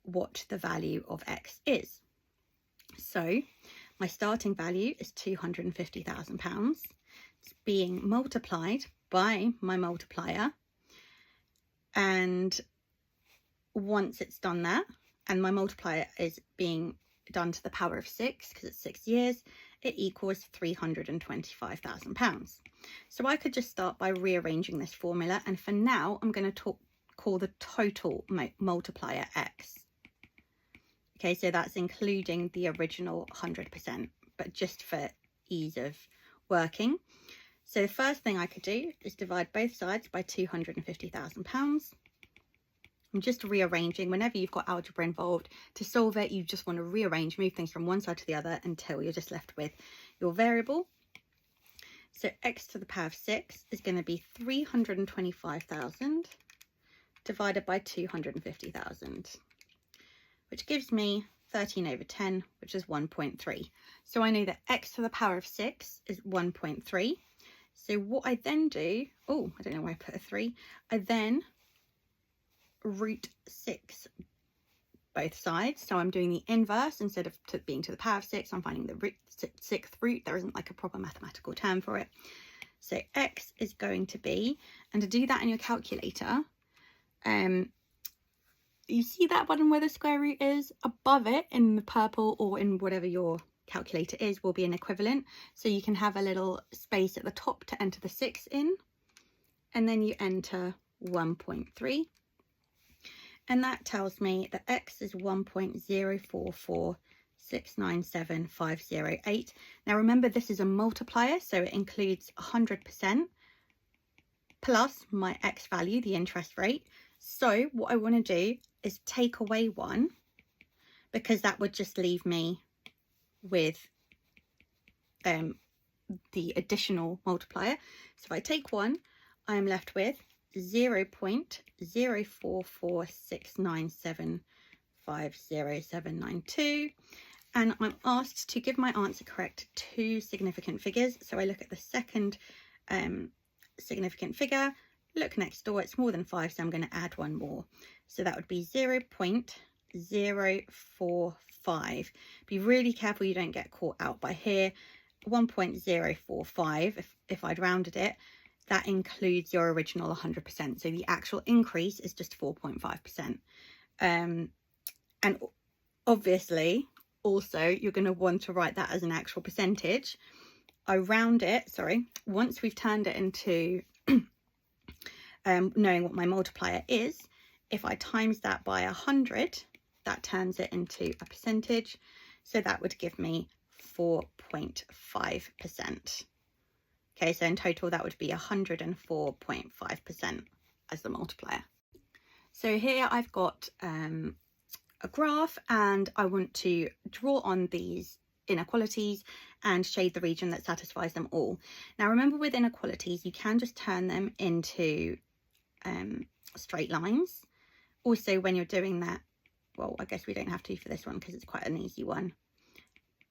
what the value of X is. So my starting value is £250,000. It's being multiplied by my multiplier, And once it's done that, and my multiplier is being done to the power of 6 because it's 6 years, it equals £325,000. So I could just start by rearranging this formula, and for now I'm going to call the total multiplier x. Okay, so that's including the original 100%, but just for ease of working. So the first thing I could do is divide both sides by £250,000. I'm just rearranging. Whenever you've got algebra involved, to solve it, you just want to rearrange, move things from one side to the other until you're just left with your variable. So x to the power of 6 is going to be 325,000 divided by 250,000, which gives me 13 over 10, which is 1.3. So I know that x to the power of 6 is 1.3. So what I then do, oh, I don't know why I put a 3, I then root 6 both sides. So I'm doing the inverse. Instead of being to the power of 6, I'm finding the sixth root. There isn't like a proper mathematical term for it. So x is going to be, and to do that in your calculator, you see that button where the square root is? Above it in the purple, or in whatever your calculator is, will be an equivalent. So you can have a little space at the top to enter the 6 in, and then you enter 1.3. And that tells me that x is 1.044697,508. Now remember, this is a multiplier, so it includes 100% plus my x value, the interest rate. So what I want to do is take away 1, because that would just leave me with the additional multiplier. So if I take 1, I am left with 0.044697,50792, and I'm asked to give my answer correct to 2 significant figures. So I look at the second significant figure, look next door, it's more than 5, so I'm going to add 1 more. So that would be 0.045. Be really careful you don't get caught out by here. 1.045, if I'd rounded it, that includes your original 100%. So the actual increase is just 4.5%. And obviously, also, you're going to want to write that as an actual percentage. I round it, once we've turned it into knowing what my multiplier is, if I times that by 100, that turns it into a percentage. So that would give me 4.5%. Okay, so in total that would be 104.5% as the multiplier. So here I've got a graph, and I want to draw on these inequalities and shade the region that satisfies them all. Now remember, with inequalities you can just turn them into straight lines. Also, when you're doing that, well, I guess we don't have to for this one because it's quite an easy one,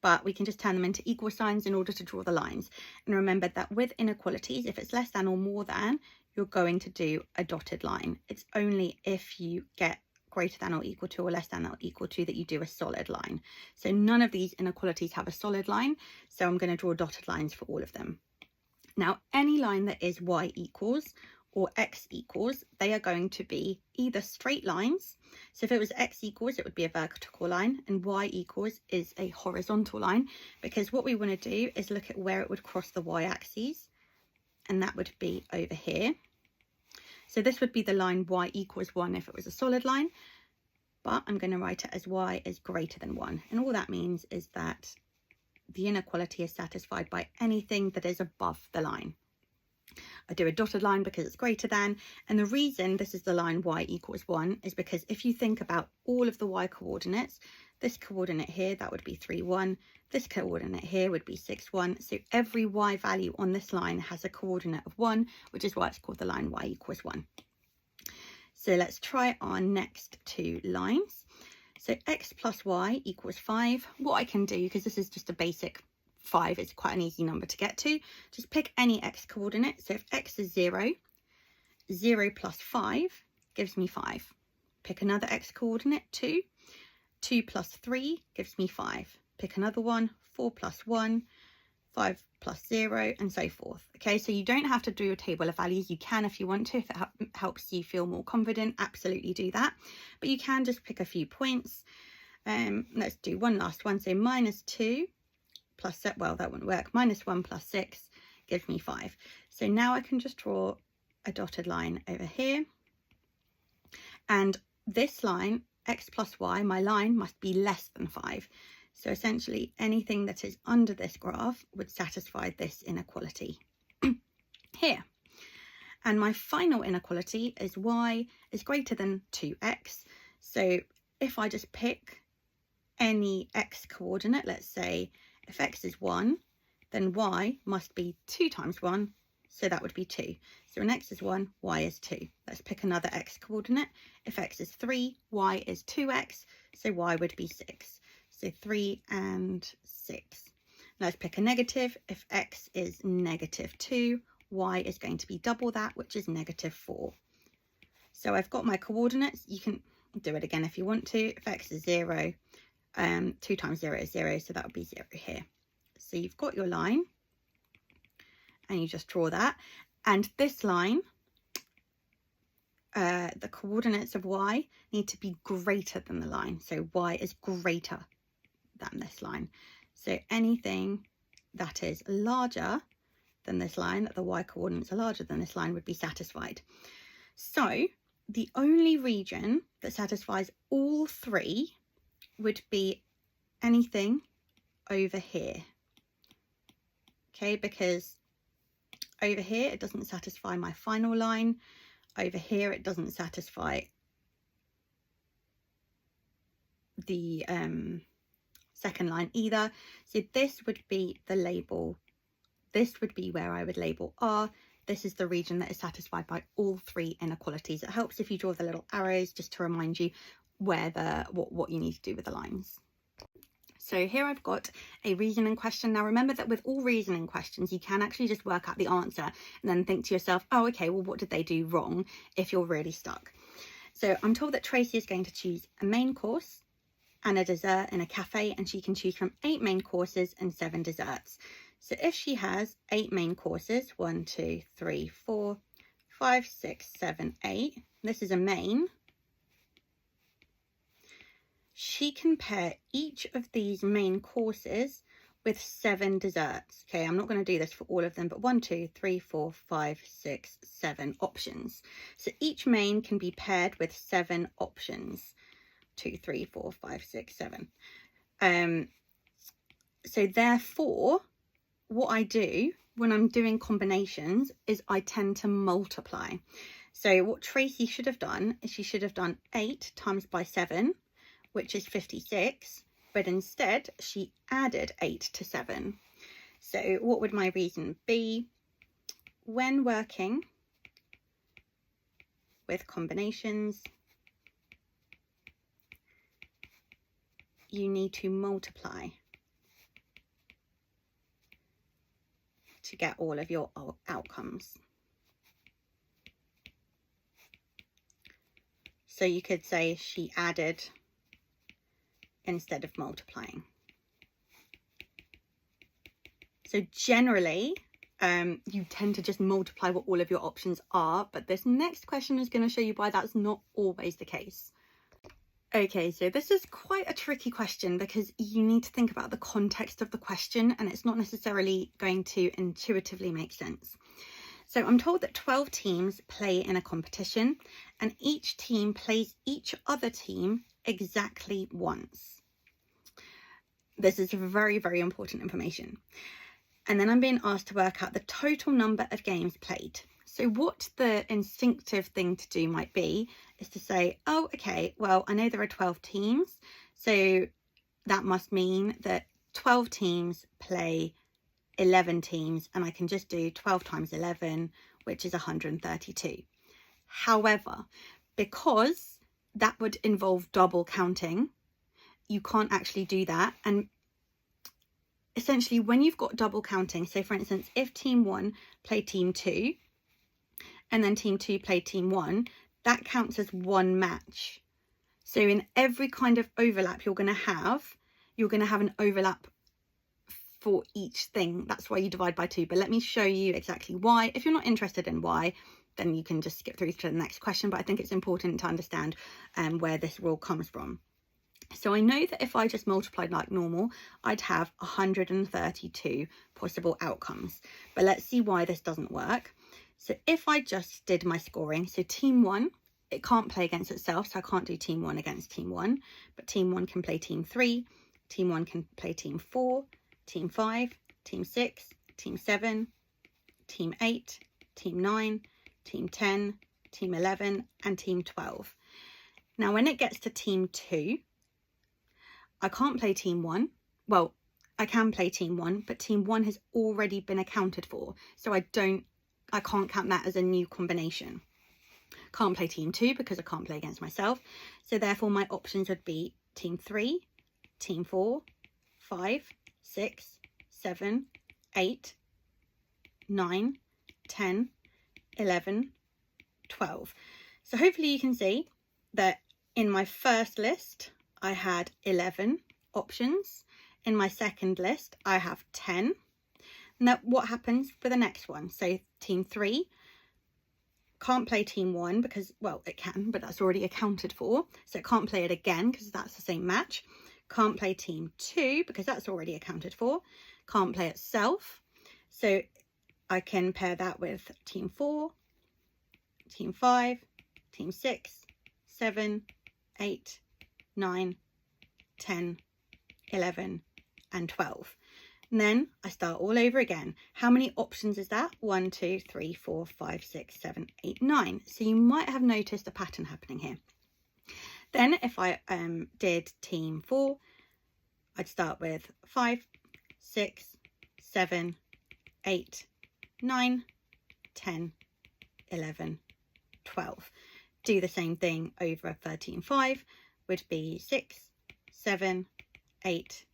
but we can just turn them into equal signs in order to draw the lines. And remember that with inequalities, if it's less than or more than, you're going to do a dotted line. It's only if you get greater than or equal to or less than or equal to that you do a solid line. So none of these inequalities have a solid line, so I'm going to draw dotted lines for all of them. Now, any line that is y equals or x equals, they are going to be either straight lines. So if it was x equals, it would be a vertical line, and y equals is a horizontal line, because what we want to do is look at where it would cross the y-axis, and that would be over here. So this would be the line y equals 1 if it was a solid line, but I'm going to write it as y is greater than 1. And all that means is that the inequality is satisfied by anything that is above the line. I do a dotted line because it's greater than, and the reason this is the line y equals 1 is because if you think about all of the y coordinates, this coordinate here, that would be 3, 1. This coordinate here would be 6, 1. So every y value on this line has a coordinate of 1, which is why it's called the line y equals 1. So let's try our next 2 lines. So x plus y equals 5. What I can do, because this is just a basic 5, is quite an easy number to get to, just pick any x coordinate. So if x is 0, 0 plus 5 gives me 5. Pick another x coordinate, 2. 2 plus 3 gives me 5. Pick another one, 4 plus 1, 5 plus 0, and so forth. Okay, so you don't have to do a table of values. You can if you want to, if it helps you feel more confident, absolutely do that. But you can just pick a few points. Let's do one last one. So -2 plus, well, that wouldn't work. -1 plus 6 gives me 5. So now I can just draw a dotted line over here. And this line, x plus y, my line must be less than 5. So essentially anything that is under this graph would satisfy this inequality here. And my final inequality is y is greater than 2x. So if I just pick any x coordinate, let's say if x is 1, then y must be 2 times 1, so that would be 2. So when x is 1, y is 2. Let's pick another x coordinate. If x is 3, y is 2x, so y would be 6. So 3 and 6. Let's pick a negative. If x is -2, y is going to be double that, which is -4. So I've got my coordinates. You can do it again if you want to. If x is 0, 2 times 0 is 0, so that would be 0 here. So you've got your line, and you just draw that. And this line, the coordinates of y need to be greater than the line. So y is greater than this line. So anything that is larger than this line, that the y coordinates are larger than this line, would be satisfied. So the only region that satisfies all three would be anything over here. Okay, because over here it doesn't satisfy my final line. Over here it doesn't satisfy the second line either. So this would be the label. This would be where I would label R. This is the region that is satisfied by all three inequalities. It helps if you draw the little arrows just to remind you where what you need to do with the lines. So here I've got a reasoning question. Now remember that with all reasoning questions, you can actually just work out the answer and then think to yourself, oh, okay, well, what did they do wrong if you're really stuck? So I'm told that Tracy is going to choose a main course and a dessert in a cafe, and she can choose from 8 main courses and 7 desserts. So if she has 8 main courses, 1, 2, 3, 4, 5, 6, 7, 8, this is a main. She can pair each of these main courses with 7 desserts. Okay, I'm not going to do this for all of them, but 1, 2, 3, 4, 5, 6, 7 options. So each main can be paired with 7 options. 2, 3, 4, 5, 6, 7. So therefore, what I do when I'm doing combinations is I tend to multiply. So what Tracy should have done is she should have done 8 times by 7, which is 56, but instead she added 8 to 7. So what would my reason be? When working with combinations, you need to multiply to get all of your outcomes. So you could say she added instead of multiplying. So generally, you tend to just multiply what all of your options are, but this next question is going to show you why that's not always the case. Okay, so this is quite a tricky question because you need to think about the context of the question, and it's not necessarily going to intuitively make sense. So I'm told that 12 teams play in a competition, and each team plays each other team exactly once. This is very, very important information. And then I'm being asked to work out the total number of games played. So what the instinctive thing to do might be is to say, oh, okay, well, I know there are 12 teams. So that must mean that 12 teams play 11 teams, and I can just do 12 times 11, which is 132. However, because that would involve double counting, you can't actually do that. And essentially, when you've got double counting, so for instance, if team 1 played team 2, and then team 2 played team 1, that counts as one match. So in every kind of overlap you're going to have an overlap for each thing. That's why you divide by 2. But let me show you exactly why. If you're not interested in why, then you can just skip through to the next question. But I think it's important to understand where this rule comes from. So I know that if I just multiplied like normal, I'd have 132 possible outcomes. But let's see why this doesn't work. So if I just did my scoring, so team 1, it can't play against itself, so I can't do team 1 against team 1, but team 1 can play team 3, team 1 can play team 4, team 5, team 6, team 7, team 8, team 9, team 10, team 11, and team 12. Now, when it gets to team 2, I can't play team 1. Well, I can play team 1, but team 1 has already been accounted for, so I can't count that as a new combination. Can't play team 2 because I can't play against myself. So therefore my options would be team 3, team 4, 5, 6, 7, 8, 9, 10, 11, 12. So hopefully you can see that in my first list, I had 11 options. In my second list, I have 10. Now, what happens for the next one? So team 3 can't play team 1 because, well, it can, but that's already accounted for. So it can't play it again because that's the same match. Can't play team 2 because that's already accounted for. Can't play itself. So I can pair that with team 4, team 5, team 6, 7, 8, 9, 10, 11, and 12. And then I start all over again. How many options is that? 1, 2, 3, 4, 5, 6, 7, 8, 9. So you might have noticed a pattern happening here. Then if I did team 4, I'd start with 5, 6, 7, 8, 9, 10, 11, 12. Do the same thing over for team 5, would be 6, 7, 8,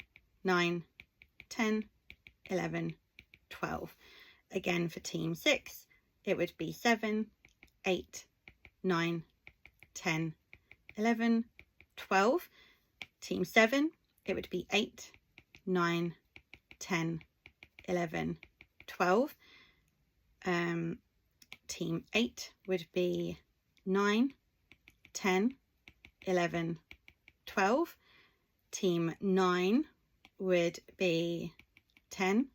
9, 10, 11, 12. Again for team 6, it would be 7, 8, 9, 10, 11, 12. Team 7, it would be 8, 9, 10, 11, 12. Team 8 would be 9, 10, 11, 12. Team 9 would be 10,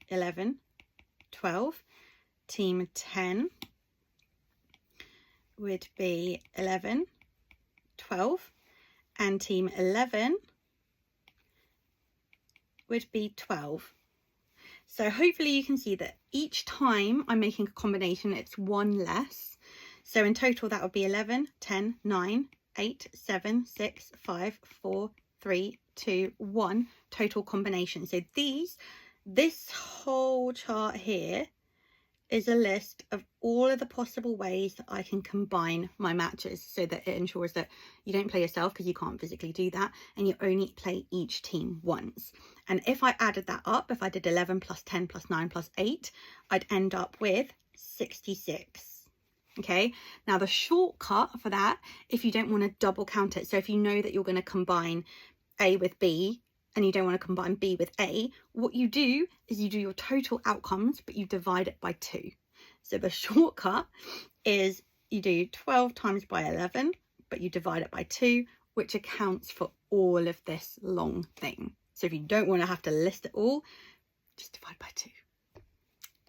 11, 12. Team 10 would be 11, 12. And team 11 would be 12. So hopefully you can see that each time I'm making a combination, it's one less. So in total, that would be 11, 10, 9, 8, 7, 6, 5, 4, 3, 2, 1 total combination. So this whole chart here is a list of all of the possible ways that I can combine my matches so that it ensures that you don't play yourself because you can't physically do that, and you only play each team once. And if I added that up, if I did 11 plus 10 plus 9 plus 8, I'd end up with 66. Okay, now the shortcut for that, if you don't want to double count it, so if you know that you're going to combine A with B and you don't want to combine B with A, what you do is you do your total outcomes, but you divide it by 2. So the shortcut is you do 12 times by 11, but you divide it by 2, which accounts for all of this long thing. So if you don't want to have to list it all, just divide by 2.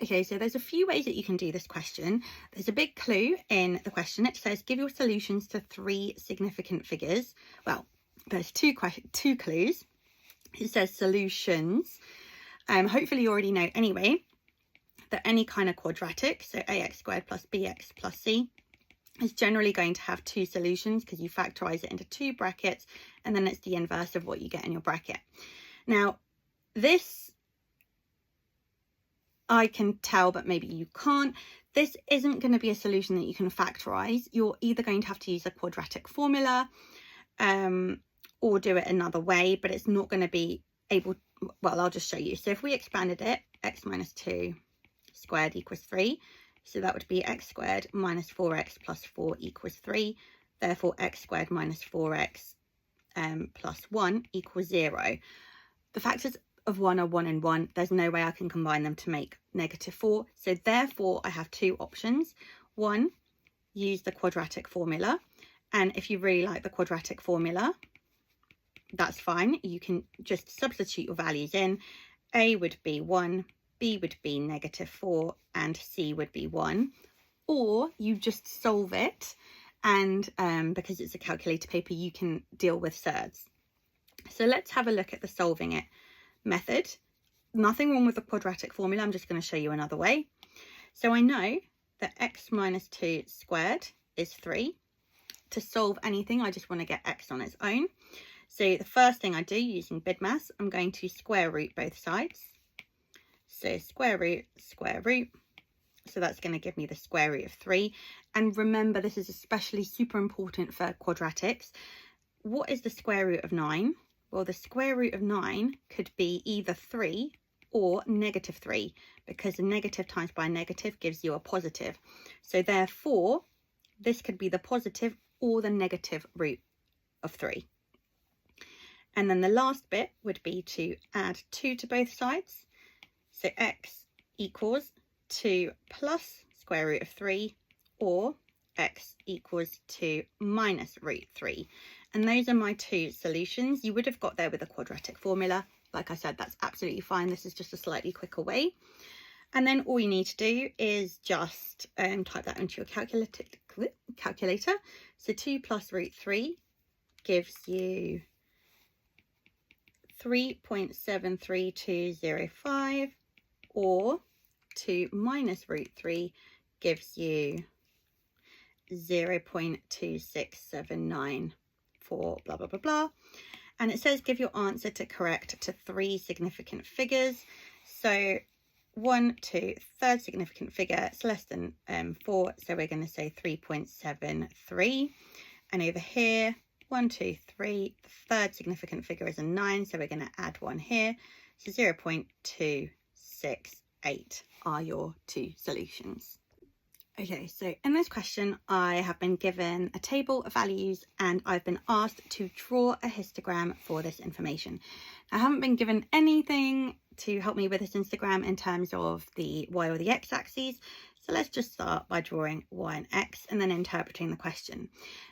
Okay, so there's a few ways that you can do this question. There's a big clue in the question. It says, give your solutions to 3 significant figures. Well, there's two clues. It says solutions. Hopefully you already know anyway that any kind of quadratic, so ax squared plus bx plus c, is generally going to have 2 solutions because you factorize it into 2 brackets, and then it's the inverse of what you get in your bracket. Now, this I can tell, but maybe you can't. This isn't going to be a solution that you can factorize. You're either going to have to use a quadratic formula or do it another way, but it's not going to be able, well, I'll just show you. So if we expanded it, x minus 2 squared equals 3. So that would be x squared minus 4x plus 4 equals 3. Therefore, x squared minus 4x plus 1 equals 0. The fact is, of 1 are 1 and 1. There's no way I can combine them to make -4. So therefore I have two options. One, use the quadratic formula. And if you really like the quadratic formula, that's fine. You can just substitute your values in. A would be 1, B would be -4, and C would be 1. Or you just solve it, and because it's a calculator paper, you can deal with surds. So let's have a look at the solving it method. Nothing wrong with the quadratic formula. I'm just going to show you another way. So I know that x minus 2 squared is 3. To solve anything, I just want to get x on its own. So the first thing I do using BIDMAS, I'm going to square root both sides. So square root. So that's going to give me the square root of 3. And remember, this is especially super important for quadratics. What is the square root of 9? Well, the square root of 9 could be either 3 or -3, because a negative times by a negative gives you a positive. So therefore, this could be the positive or the negative root of 3. And then the last bit would be to add 2 to both sides. So x equals 2 plus square root of 3, or x equals 2 minus root 3. And those are my two solutions. You would have got there with a quadratic formula. Like I said, that's absolutely fine. This is just a slightly quicker way. And then all you need to do is just type that into your calculator. So 2 plus root 3 gives you 3.73205, or 2 minus root 3 gives you 0.2679 for blah, blah, blah, blah. And it says give your answer to correct to 3 significant figures. So 1, 2, third significant figure, it's less than 4, so we're going to say 3.73. And over here, 1, 2, 3, the third significant figure is a 9, so we're going to add 1 here. So 0.268 are your two solutions. Okay, so in this question, I have been given a table of values and I've been asked to draw a histogram for this information. I haven't been given anything to help me with this histogram in terms of the y or the x-axis. So let's just start by drawing y and x and then interpreting the question.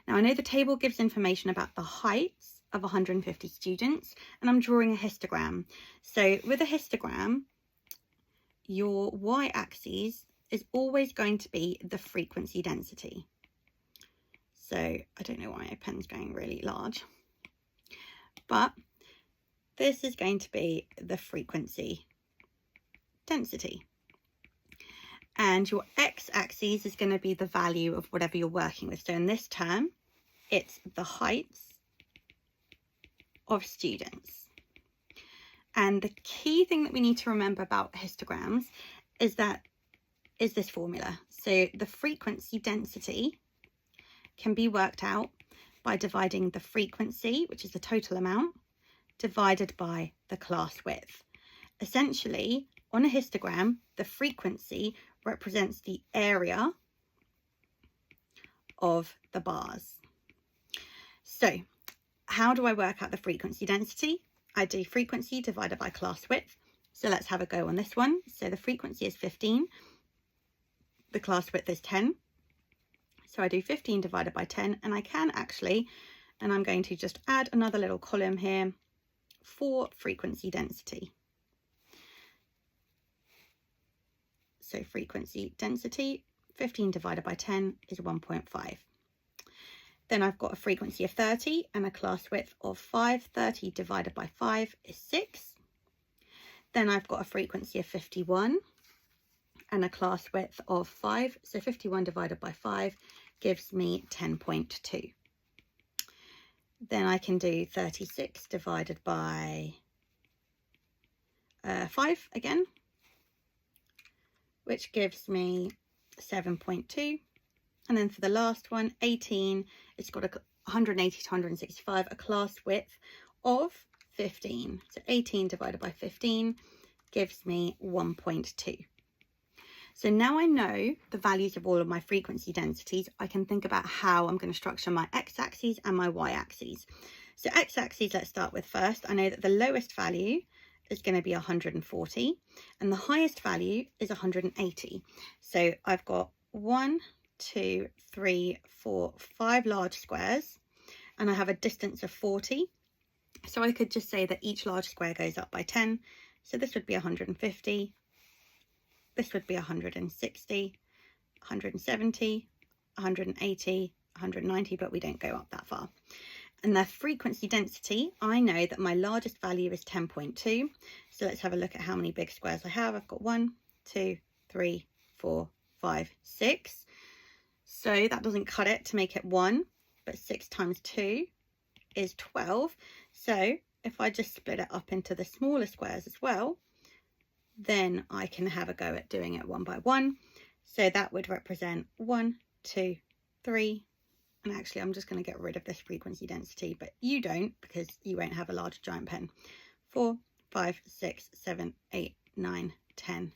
Now, I know the table gives information about the heights of 150 students, and I'm drawing a histogram. So with a histogram, your y-axis is always going to be the frequency density. So I don't know why my pen's going really large, but this is going to be the frequency density. And your x-axis is going to be the value of whatever you're working with. So in this term, it's the heights of students. And the key thing that we need to remember about histograms is this formula. So the frequency density can be worked out by dividing the frequency, which is the total amount, divided by the class width. Essentially, on a histogram, the frequency represents the area of the bars. So how do I work out the frequency density? I do frequency divided by class width. So let's have a go on this one. So the frequency is 15. The class width is 10. So I do 15 divided by 10, and I can actually, and I'm going to just add another little column here for frequency density. So frequency density, 15 divided by 10 is 1.5. Then I've got a frequency of 30 and a class width of 5. 30 divided by 5 is 6. Then I've got a frequency of 51 and a class width of 5. So 51 divided by 5 gives me 10.2. Then I can do 36 divided by 5 again, which gives me 7.2. And then for the last one, 18, it's got 180 to 165, a class width of 15. So 18 divided by 15 gives me 1.2. So now I know the values of all of my frequency densities, I can think about how I'm going to structure my x-axis and my y-axis. So x-axis, let's start with first. I know that the lowest value is going to be 140, and the highest value is 180. So I've got 1, 2, 3, 4, 5 large squares, and I have a distance of 40. So I could just say that each large square goes up by 10. So this would be 150, this would be 160, 170, 180, 190, but we don't go up that far. And their frequency density, I know that my largest value is 10.2. So let's have a look at how many big squares I have. I've got 1, 2, 3, 4, 5, 6. So that doesn't cut it to make it 1, but 6 times 2 is 12. So if I just split it up into the smaller squares as well, then I can have a go at doing it one by one. So that would represent 1, 2, 3. And actually, I'm just going to get rid of this frequency density, but you don't, because you won't have a large giant pen. 4, 5, 6, 7, 8, 9, 10.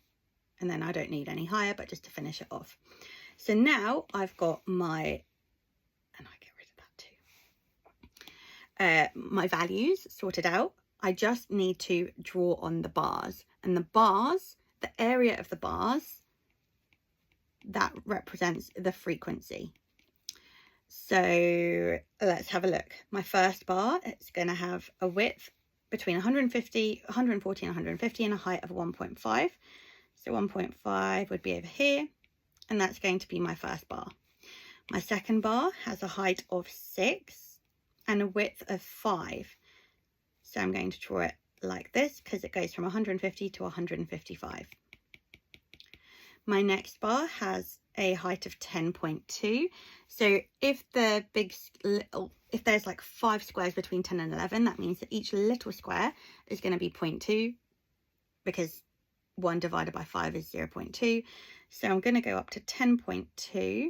And then I don't need any higher, but just to finish it off. So now I've got my, and I get rid of that too, my values sorted out. I just need to draw on the bars. And the bars, the area of the bars, that represents the frequency. So let's have a look. My first bar, it's going to have a width between 140 and 150 and a height of 1.5. So 1.5 would be over here, and that's going to be my first bar. My second bar has a height of 6 and a width of 5. So I'm going to draw it like this because it goes from 150 to 155. My next bar has a height of 10.2. So if there's like 5 squares between 10 and 11, that means that each little square is going to be 0.2, because 1 divided by 5 is 0.2. So I'm going to go up to 10.2,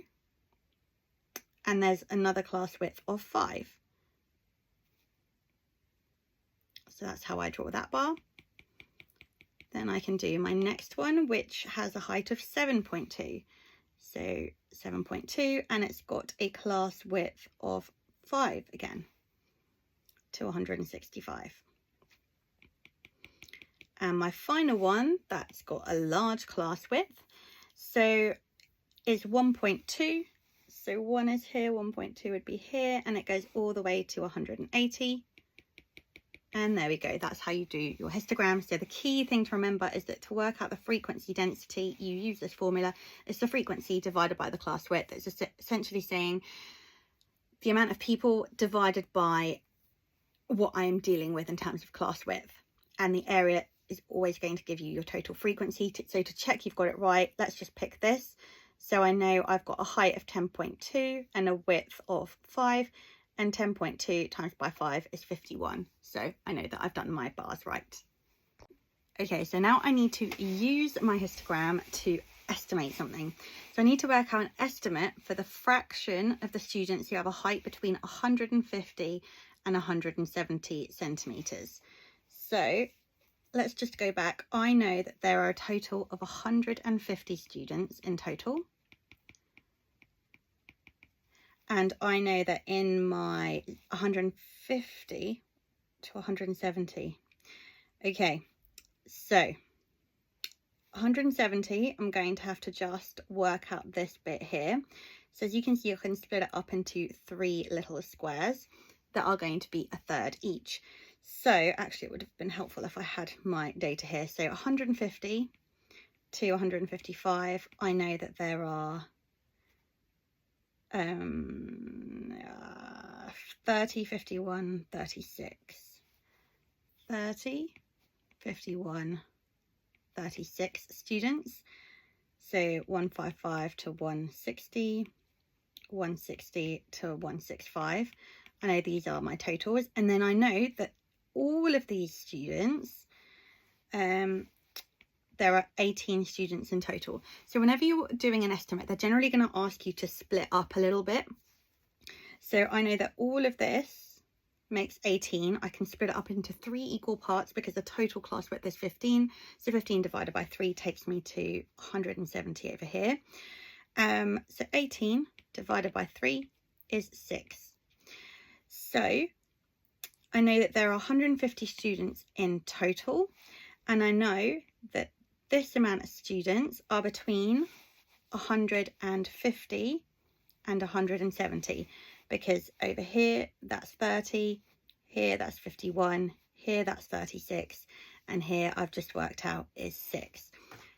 and there's another class width of 5. So that's how I draw that bar. Then I can do my next one, which has a height of 7.2. So 7.2, and it's got a class width of 5 again, to 165. And my final one, that's got a large class width, so is 1.2. So 1 is here, 1.2 would be here, and it goes all the way to 180. And there we go, that's how you do your histogram. So the key thing to remember is that to work out the frequency density, you use this formula. It's the frequency divided by the class width. It's essentially saying the amount of people divided by what I am dealing with in terms of class width. And the area is always going to give you your total frequency. So to check you've got it right, let's just pick this. So I know I've got a height of 10.2 and a width of 5. And 10.2 times by 5 is 51. So I know that I've done my bars right. Okay, so now I need to use my histogram to estimate something. So I need to work out an estimate for the fraction of the students who have a height between 150 and 170 centimetres. So let's just go back. I know that there are a total of 150 students in total. And I know that in my 150 to 170, okay, so 170, I'm going to have to just work out this bit here. So as you can see, I can split it up into 3 little squares that are going to be a third each. So actually it would have been helpful if I had my data here. So 150 to 155, I know that there are 30, 51, 36, 30, 51, 36 students. So 155 to 160, 160 to 165. I know these are my totals, and then I know that all of these students, there are 18 students in total. So whenever you're doing an estimate, they're generally going to ask you to split up a little bit. So I know that all of this makes 18. I can split it up into 3 equal parts because the total class width is 15. So 15 divided by 3 takes me to 170 over here. So 18 divided by 3 is 6. So I know that there are 150 students in total, and I know that this amount of students are between 150 and 170, because over here that's 30, here that's 51, here that's 36, and here I've just worked out is 6.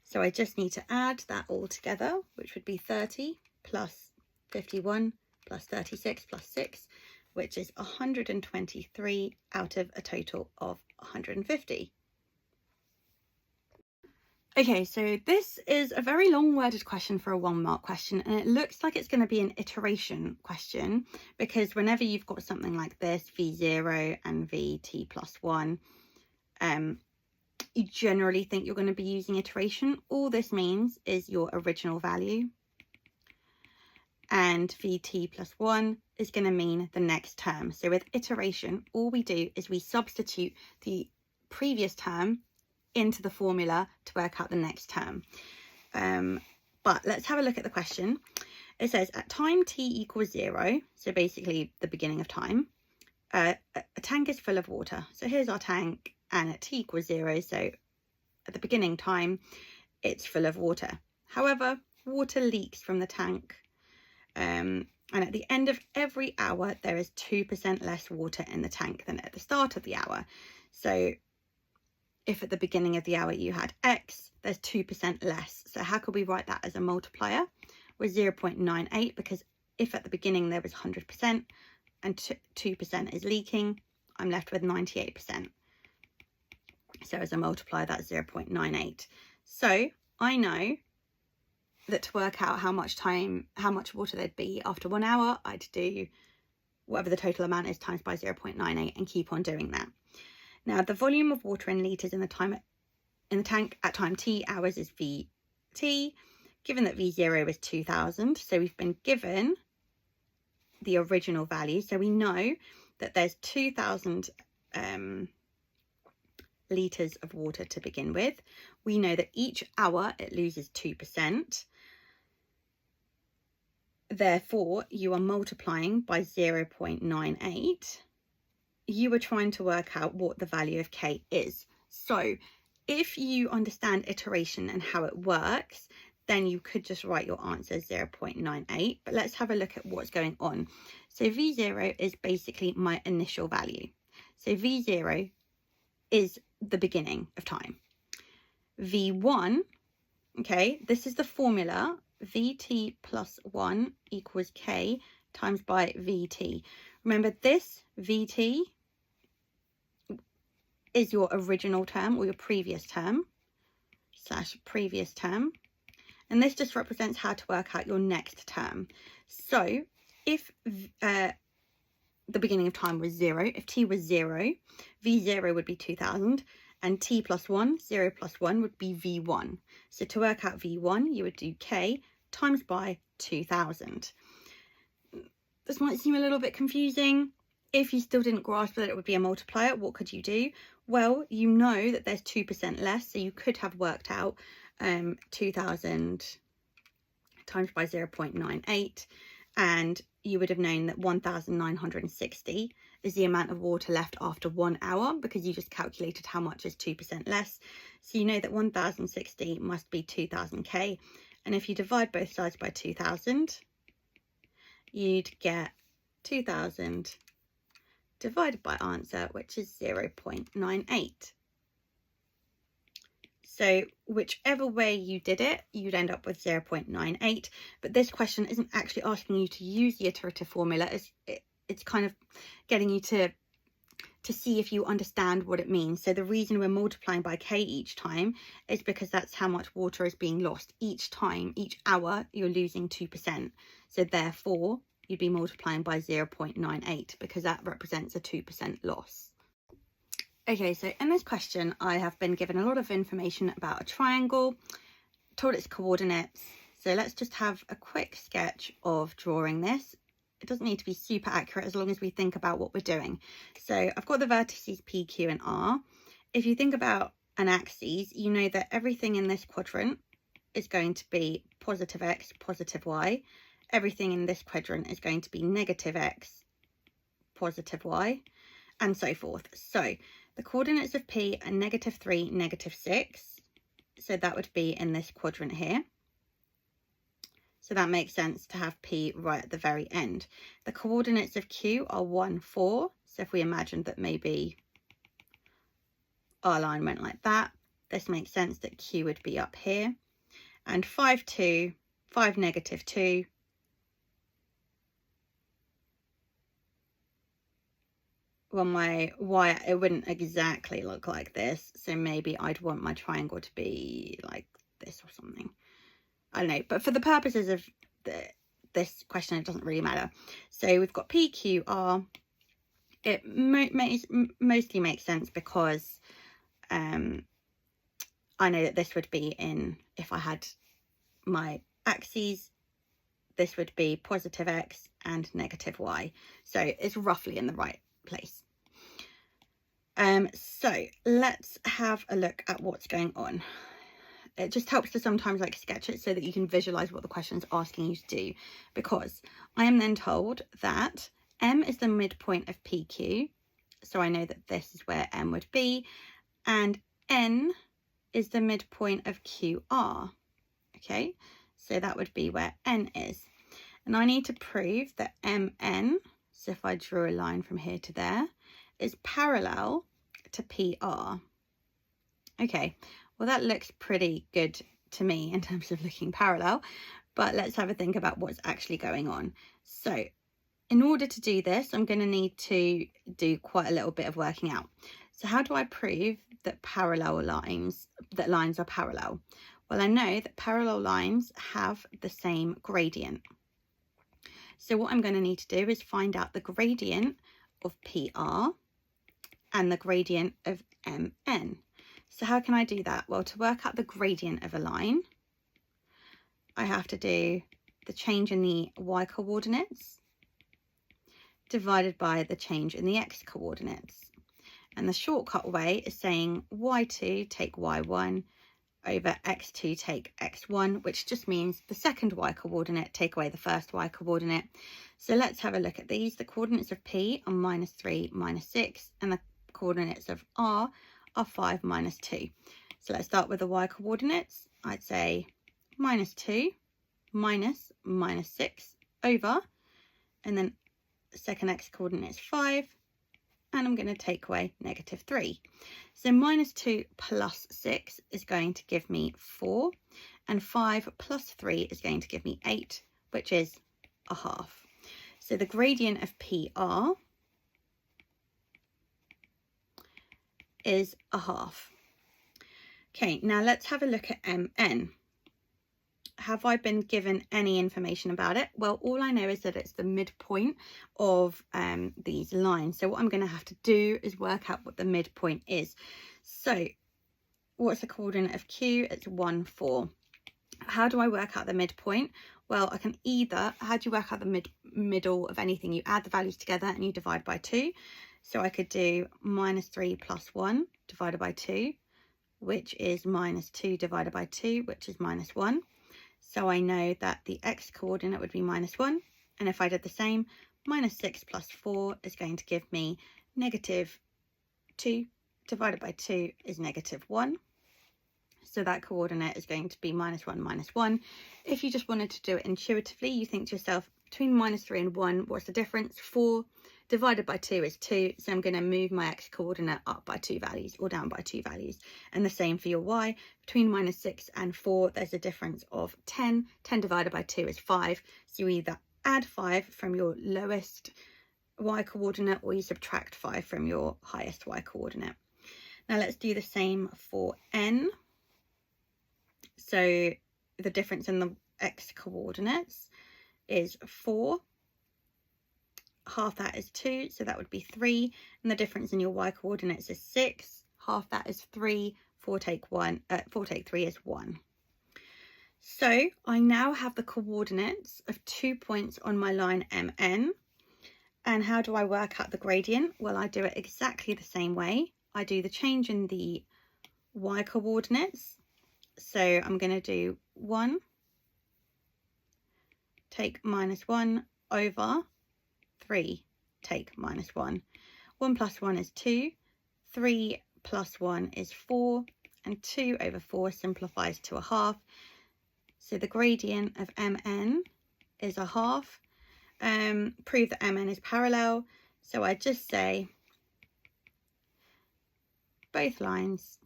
So I just need to add that all together, which would be 30 plus 51 plus 36 plus 6, which is 123 out of a total of 150. Okay, so this is a very long-worded question for a 1-mark question, and it looks like it's going to be an iteration question, because whenever you've got something like this, v0 and vt plus 1, you generally think you're going to be using iteration. All this means is your original value, and vt plus 1 is going to mean the next term. So with iteration, all we do is we substitute the previous term into the formula to work out the next term. But let's have a look at the question. It says at time t equals 0, so basically the beginning of time, a tank is full of water. So here's our tank, and at t equals 0, so at the beginning time, it's full of water. However, water leaks from the tank, and at the end of every hour, there is 2% less water in the tank than at the start of the hour. So if at the beginning of the hour you had x, there's 2% less. So how could we write that as a multiplier? With 0.98, because if at the beginning there was 100% and 2% is leaking, I'm left with 98%. So as a multiplier, that's 0.98. So I know that to work out how much water there'd be after 1 hour, I'd do whatever the total amount is times by 0.98 and keep on doing that. Now, the volume of water in litres in the tank at time t hours is Vt, given that V0 is 2000. So we've been given the original value. So we know that there's 2000 litres of water to begin with. We know that each hour it loses 2%. Therefore, you are multiplying by 0.98. You are trying to work out what the value of k is. So if you understand iteration and how it works, then you could just write your answer as 0.98. But let's have a look at what's going on. So V0 is basically my initial value. So V0 is the beginning of time. V1, okay, this is the formula. Vt plus 1 equals k times by Vt. Remember, this Vt is your original term or your previous term / previous term, and this just represents how to work out your next term. So if the beginning of time was 0, if t was 0, v0 would be 2000, and t plus 1, 0 plus 1 would be v1. So to work out v1, you would do k times by 2000. This might seem a little bit confusing. If you still didn't grasp that it would be a multiplier, what could you do? Well, you know that there's 2% less, so you could have worked out 2000 times by 0.98, and you would have known that 1960 is the amount of water left after 1 hour, because you just calculated how much is 2% less. So you know that 1060 must be 2000k, and if you divide both sides by 2000, you'd get 2000 divided by answer, which is 0.98. So whichever way you did it, you'd end up with 0.98. But this question isn't actually asking you to use the iterative formula. It's kind of getting you to see if you understand what it means. So the reason we're multiplying by k each time is because that's how much water is being lost. Each time, each hour, you're losing 2%. So therefore, you'd be multiplying by 0.98 because that represents a 2% loss. Okay, so in this question, I have been given a lot of information about a triangle, told its coordinates. So let's just have a quick sketch of drawing this. It doesn't need to be super accurate as long as we think about what we're doing. So I've got the vertices P, Q, and R. If you think about an axis, you know that everything in this quadrant is going to be positive x, positive y. Everything in this quadrant is going to be negative x, positive y. and so forth. So the coordinates of P are -3, -6. So that would be in this quadrant here. So that makes sense to have P right at the very end. The coordinates of Q are 1, 4. So if we imagined that maybe our line went like that, this makes sense that Q would be up here. And 5, 2, 5, -2. Well, my Y, it wouldn't exactly look like this. So maybe I'd want my triangle to be like this or something. I don't know. But for the purposes of this question, it doesn't really matter. So we've got P, Q, R. It mostly makes sense because I know that this would be in, if I had my axes, this would be positive X and negative Y. So it's roughly in the right place. So let's have a look at what's going on. It just helps to sometimes like sketch it so that you can visualize what the question's asking you to do, because I am then told that M is the midpoint of PQ. So I know that this is where M would be, and N is the midpoint of QR. Okay, so that would be where N is. And I need to prove that MN, so if I drew a line from here to there, is parallel to PR. Okay, well that looks pretty good to me in terms of looking parallel, but let's have a think about what's actually going on. So in order to do this, I'm going to need to do quite a little bit of working out. So how do I prove that lines are parallel? Well, I know that parallel lines have the same gradient. So what I'm going to need to do is find out the gradient of PR and the gradient of MN. So how can I do that? Well, to work out the gradient of a line, I have to do the change in the y coordinates divided by the change in the x coordinates. And the shortcut way is saying y2 take y1 over x2 take x1, which just means the second y coordinate take away the first y coordinate. So let's have a look at these. The coordinates of P are -3, -6, and the coordinates of R are 5, -2. So let's start with the y coordinates. I'd say -2 minus -6 over, and then the second x coordinate is 5, and I'm going to take away -3. So -2 plus 6 is going to give me 4, and 5 plus 3 is going to give me 8, which is a half. So the gradient of PR is a half. Okay, now let's have a look at MN. Have I been given any information about it? Well, all I know is that it's the midpoint of these lines. So what I'm going to have to do is work out what the midpoint is. So what's the coordinate of Q? It's 1, 4. How do I work out the midpoint? Well, I can either, how do you work out the middle of anything? You add the values together and you divide by 2. So I could do -3 plus 1 divided by 2, which is -2 divided by 2, which is -1. So I know that the x coordinate would be -1. And if I did the same, -6 plus 4 is going to give me -2 divided by 2 is -1. So that coordinate is going to be -1, -1. If you just wanted to do it intuitively, you think to yourself, between -3 and 1, what's the difference? 4 divided by 2 is 2. So I'm going to move my x coordinate up by 2 values or down by 2 values. And the same for your y. Between -6 and 4, there's a difference of 10. 10 divided by 2 is 5. So you either add 5 from your lowest y coordinate or you subtract 5 from your highest y coordinate. Now let's do the same for n. So the difference in the x coordinates is 4. Half that is 2, so that would be 3. And the difference in your y coordinates is 6. Half that is 3. 4 take 3 is 1. So I now have the coordinates of 2 points on my line MN. And how do I work out the gradient? Well, I do it exactly the same way. I do the change in the y coordinates. So I'm going to do 1 take -1 over 3 take -1. 1 plus 1 is 2, 3 plus 1 is 4, and 2 over 4 simplifies to a half. So the gradient of mn is a half. Prove that mn is parallel. So I just say both lines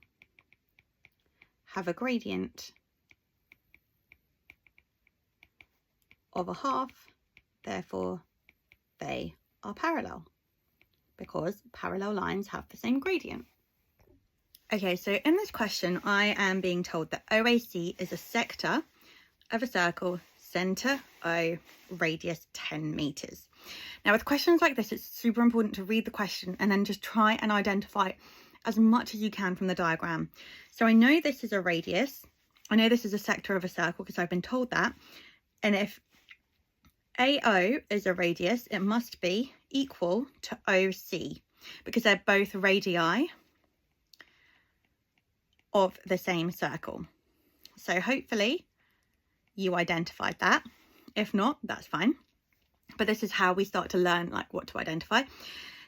have a gradient of a half, therefore they are parallel, because parallel lines have the same gradient. Okay, so in this question, I am being told that OAC is a sector of a circle, centre O, radius 10 meters. Now with questions like this, it's super important to read the question and then just try and identify as much as you can from the diagram. So I know this is a radius. I know this is a sector of a circle because I've been told that. And if AO is a radius, it must be equal to OC because they're both radii of the same circle. So hopefully you identified that. If not, that's fine. But this is how we start to learn like what to identify.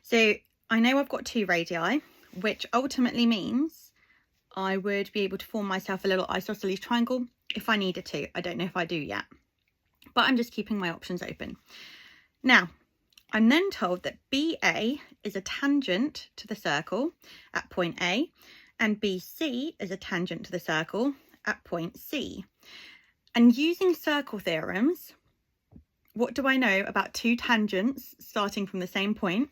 So I know I've got 2 radii, which ultimately means I would be able to form myself a little isosceles triangle if I needed to. I don't know if I do yet, but I'm just keeping my options open. Now, I'm then told that BA is a tangent to the circle at point A, and BC is a tangent to the circle at point C. And using circle theorems, what do I know about 2 tangents starting from the same point?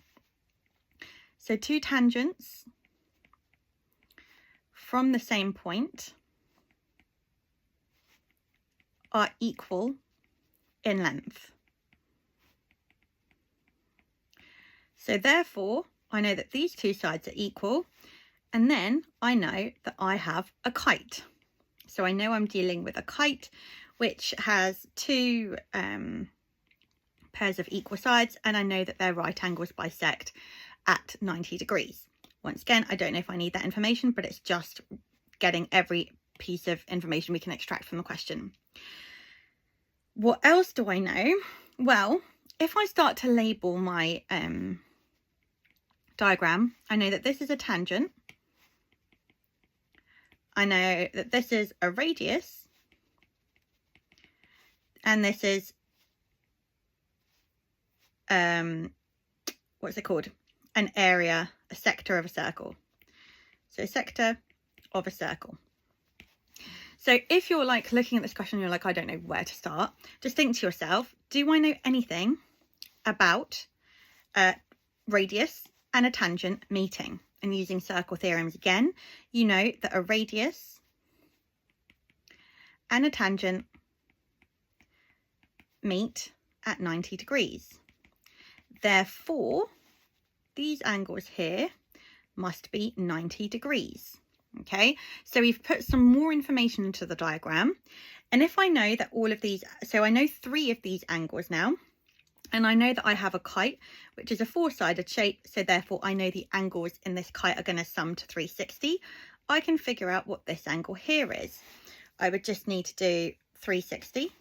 So 2 tangents from the same point are equal in length. So therefore, I know that these 2 sides are equal, and then I know that I have a kite. So I know I'm dealing with a kite, which has 2 pairs of equal sides, and I know that their right angles bisect at 90 degrees. Once again, I don't know if I need that information, but it's just getting every piece of information we can extract from the question. What else do I know? Well, if I start to label my diagram, I know that this is a tangent. I know that this is a radius, and this is what's it called? An area, a sector of a circle. So sector of a circle. So if you're like looking at this question, you're like, I don't know where to start. Just think to yourself, do I know anything about a radius and a tangent meeting? And using circle theorems again, you know that a radius and a tangent meet at 90 degrees. Therefore, these angles here must be 90 degrees. Okay, so we've put some more information into the diagram. And if I know that all of these, so I know 3 of these angles now, and I know that I have a kite, which is a 4-sided shape. So therefore I know the angles in this kite are going to sum to 360. I can figure out what this angle here is. I would just need to do 360,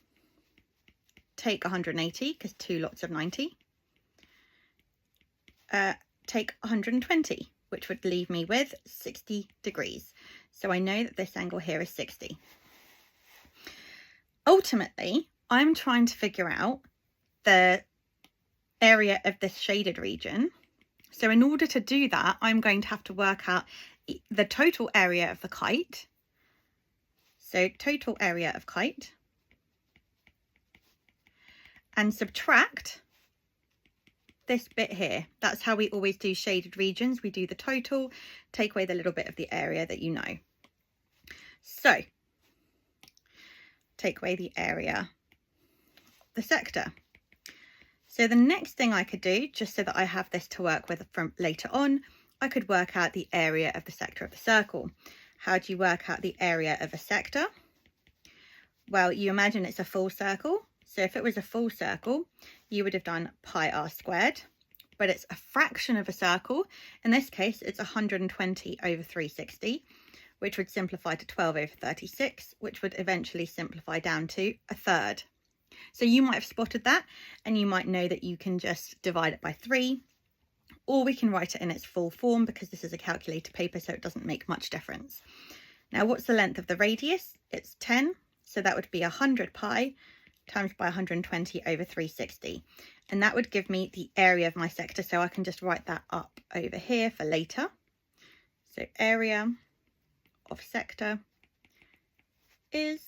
take 180 because 2 lots of 90, take 120, which would leave me with 60 degrees. So I know that this angle here is 60. Ultimately, I'm trying to figure out the area of this shaded region. So in order to do that, I'm going to have to work out the total area of the kite. So total area of kite, and subtract this bit here. That's how we always do shaded regions. We do the total, take away the little bit of the area that you know. So take away the area, the sector. So the next thing I could do, just so that I have this to work with from later on, I could work out the area of the sector of the circle. How do you work out the area of a sector? Well, you imagine it's a full circle. So if it was a full circle, you would have done pi r squared, but it's a fraction of a circle. In this case, it's 120 over 360, which would simplify to 12 over 36, which would eventually simplify down to a third. So you might have spotted that, and you might know that you can just divide it by 3, or we can write it in its full form because this is a calculator paper, so it doesn't make much difference. Now, what's the length of the radius? It's 10, so that would be 100 pi times by 120 over 360. And that would give me the area of my sector, so I can just write that up over here for later. So area of sector is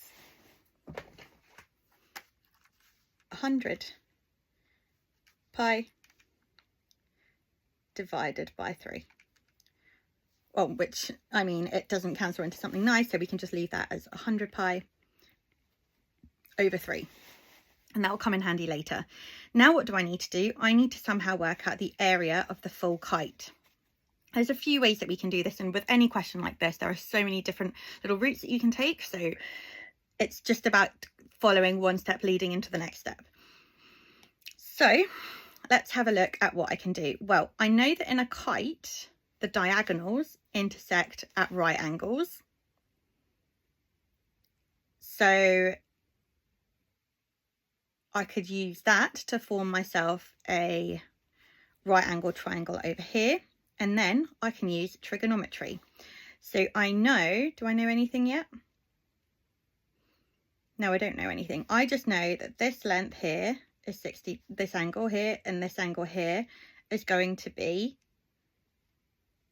100 pi divided by 3. Well, which, I mean, it doesn't cancel into something nice, so we can just leave that as 100 pi over 3. And that will come in handy later. Now what do I need to do? I need to somehow work out the area of the full kite. There's a few ways that we can do this, and with any question like this, there are so many different little routes that you can take. So it's just about following one step leading into the next step. So let's have a look at what I can do. Well, I know that in a kite, the diagonals intersect at right angles. So I could use that to form myself a right angle triangle over here. And then I can use trigonometry. So I know, do I know anything yet? No, I don't know anything. I just know that this length here is 60, this angle here and this angle here is going to be,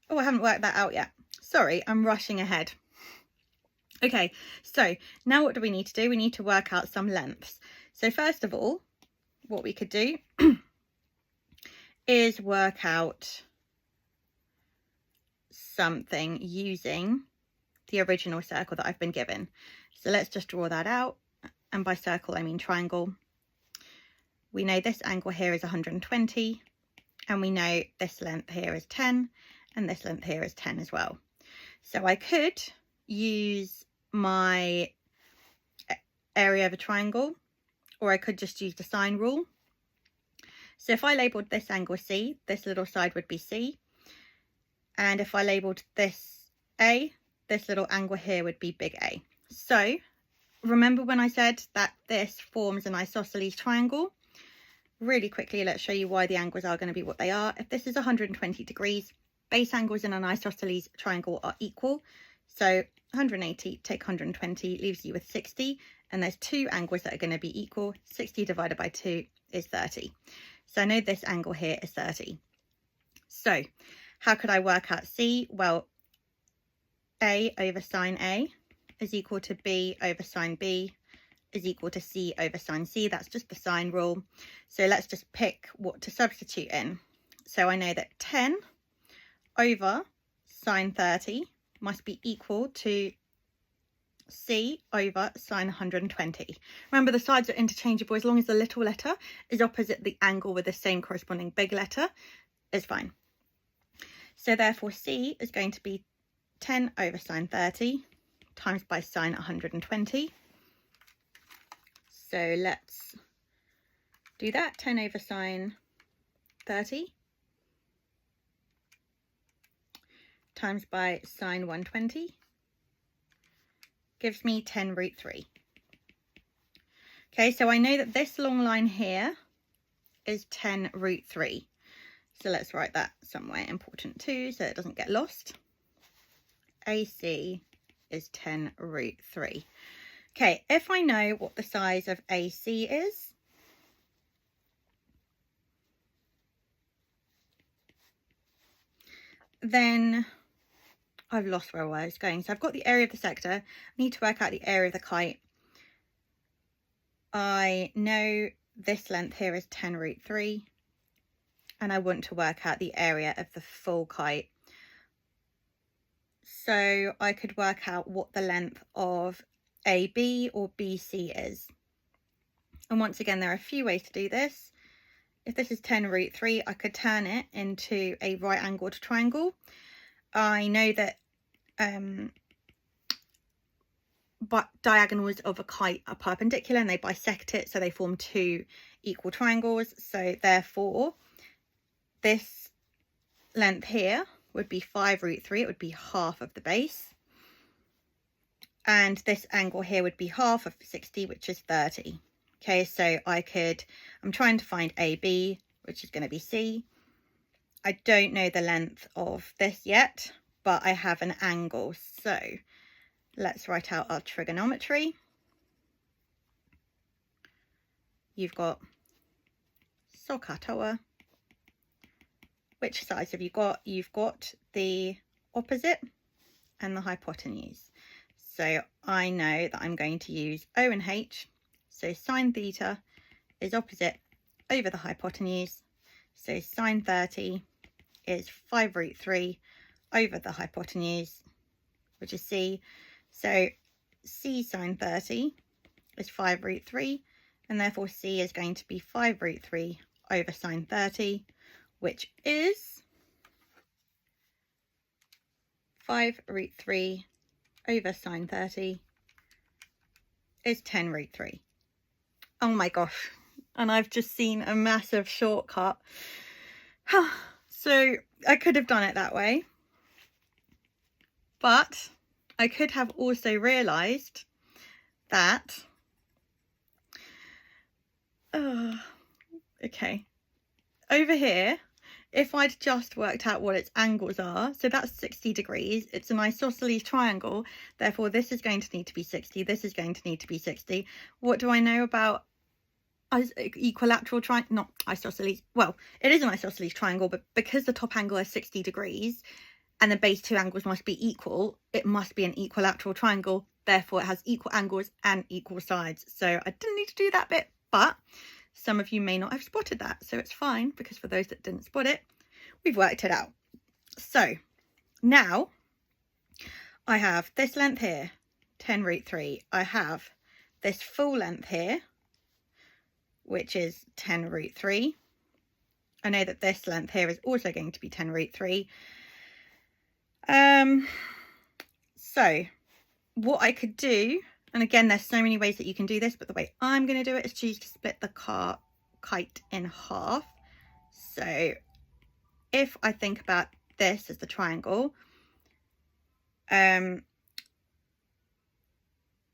oh, I haven't worked that out yet. Sorry, I'm rushing ahead. Okay, so now what do we need to do? We need to work out some lengths. So first of all, what we could do is work out something using the original circle that I've been given. So let's just draw that out. And by circle, I mean triangle. We know this angle here is 120, and we know this length here is 10, and this length here is 10 as well. So I could use my area of a triangle, or I could just use the sine rule. So if I labelled this angle C, this little side would be C. And if I labelled this A, this little angle here would be big A. So remember when I said that this forms an isosceles triangle? Really quickly, let's show you why the angles are going to be what they are. If this is 120 degrees, base angles in an isosceles triangle are equal. So 180 take 120 leaves you with 60. And there's two angles that are going to be equal. 60 divided by 2 is 30. So I know this angle here is 30. So how could I work out C? Well, A over sine A is equal to B over sine B is equal to C over sine C. That's just the sine rule. So let's just pick what to substitute in. So I know that 10 over sine 30 must be equal to C over sine 120. Remember, the sides are interchangeable. As long as the little letter is opposite the angle with the same corresponding big letter is fine. So therefore C is going to be 10 over sine 30 times by sine 120. So let's do that. 10 over sine 30 times by sine 120 gives me 10 root 3. Okay, so I know that this long line here is 10 root 3. So let's write that somewhere important too, so it doesn't get lost. AC is 10 root 3. Okay, if I know what the size of AC is, then I've lost where I was going. So I've got the area of the sector. I need to work out the area of the kite. I know this length here is 10 root 3. And I want to work out the area of the full kite. So I could work out what the length of AB or BC is. And once again, there are a few ways to do this. If this is 10 root 3, I could turn it into a right angled triangle. I know that but diagonals of a kite are perpendicular and they bisect it, so they form two equal triangles. So therefore, this length here would be 5 root 3. It would be half of the base. And this angle here would be half of 60, which is 30. Okay, so I'm trying to find AB, which is going to be C. I don't know the length of this yet, but I have an angle. So let's write out our trigonometry. You've got SOHCAHTOA. Which sides have you got? You've got the opposite and the hypotenuse. So I know that I'm going to use O and H. So sine theta is opposite over the hypotenuse. So sine 30 is 5√3 over the hypotenuse, which is C. So C sine 30 is 5√3, and therefore C is going to be 5√3 over sine 30, which is 5√3 over sine 30 is 10√3. Oh my gosh. And I've just seen a massive shortcut. So I could have done it that way. But I could have also realised that... okay. Over here, if I'd just worked out what its angles are, so that's 60 degrees, it's an isosceles triangle, therefore this is going to need to be 60, this is going to need to be 60. What do I know about equilateral triangle? Not isosceles, well, it is an isosceles triangle, but because the top angle is 60 degrees and the base two angles must be equal, it must be an equilateral triangle, therefore it has equal angles and equal sides. So I didn't need to do that bit, but some of you may not have spotted that, so it's fine, because for those that didn't spot it, we've worked it out. So now I have this length here, 10√3. I have this full length here, which is 10√3. I know that this length here is also going to be 10√3. So what I could do, and again, there's so many ways that you can do this, but the way I'm going to do it is choose to split the kite in half. So if I think about this as the triangle, I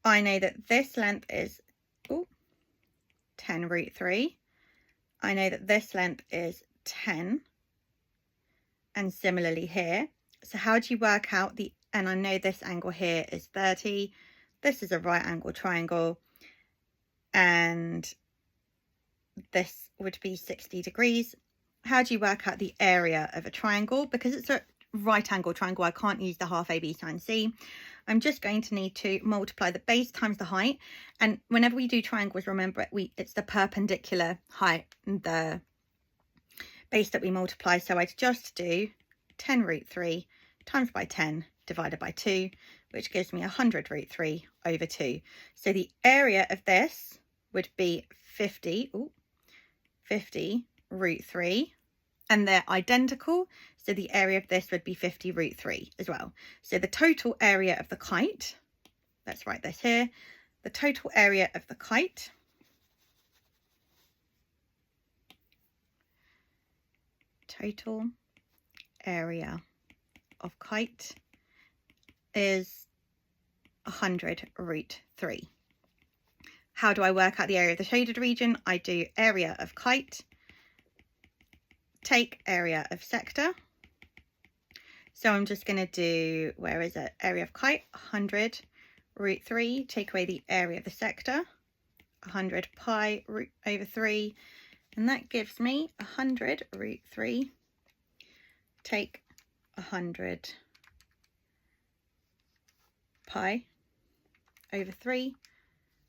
know that this length is 10√3. I know that this length is 10. And similarly here. So how do you work out the, and I know this angle here is 30. This is a right angle triangle, and this would be 60 degrees. How do you work out the area of a triangle? Because it's a right angle triangle, I can't use the half AB sine C. I'm just going to need to multiply the base times the height. And whenever we do triangles, remember it's the perpendicular height, the base that we multiply. So I'd just do 10√3 times by 10 divided by 2, which gives me 100√3 over 2. So the area of this would be 50√3, and they're identical. So the area of this would be 50√3 as well. So the total area of the kite, let's write this here, the total area of the kite is 100√3. How do I work out the area of the shaded region? I do area of kite, take area of sector. So I'm just going to do, where is it? Area of kite, 100√3, take away the area of the sector, 100 pi over 3, and that gives me 100√3, take 100 pi over 3,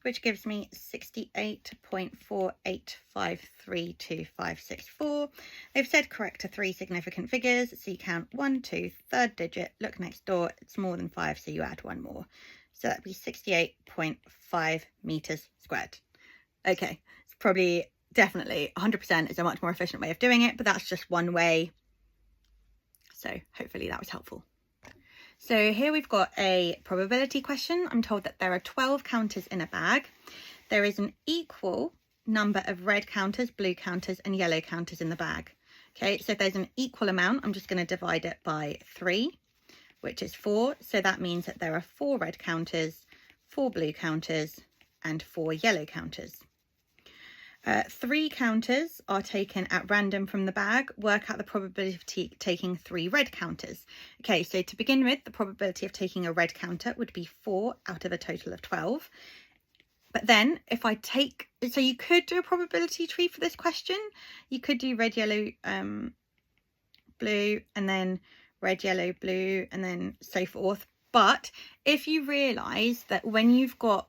which gives me 68.4853254. They've said correct to 3 significant figures, so you count 1, 2, third digit, look next door, it's more than 5, so you add 1 more. So that'd be 68.5 meters squared. Okay, it's probably, definitely 100% is a much more efficient way of doing it, but that's just one way. So hopefully that was helpful. So here we've got a probability question. I'm told that there are 12 counters in a bag. There is an equal number of red counters, blue counters, and yellow counters in the bag. Okay, so if there's an equal amount, I'm just going to divide it by 3, which is 4. So that means that there are 4 red counters, 4 blue counters, and 4 yellow counters. 3 counters are taken at random from the bag. Work out the probability of taking 3 red counters. Okay, so to begin with, the probability of taking a red counter would be 4 out of a total of 12. But then if I take, so you could do a probability tree for this question. You could do red, yellow, blue, and then red, yellow, blue, and then so forth. But if you realise that when you've got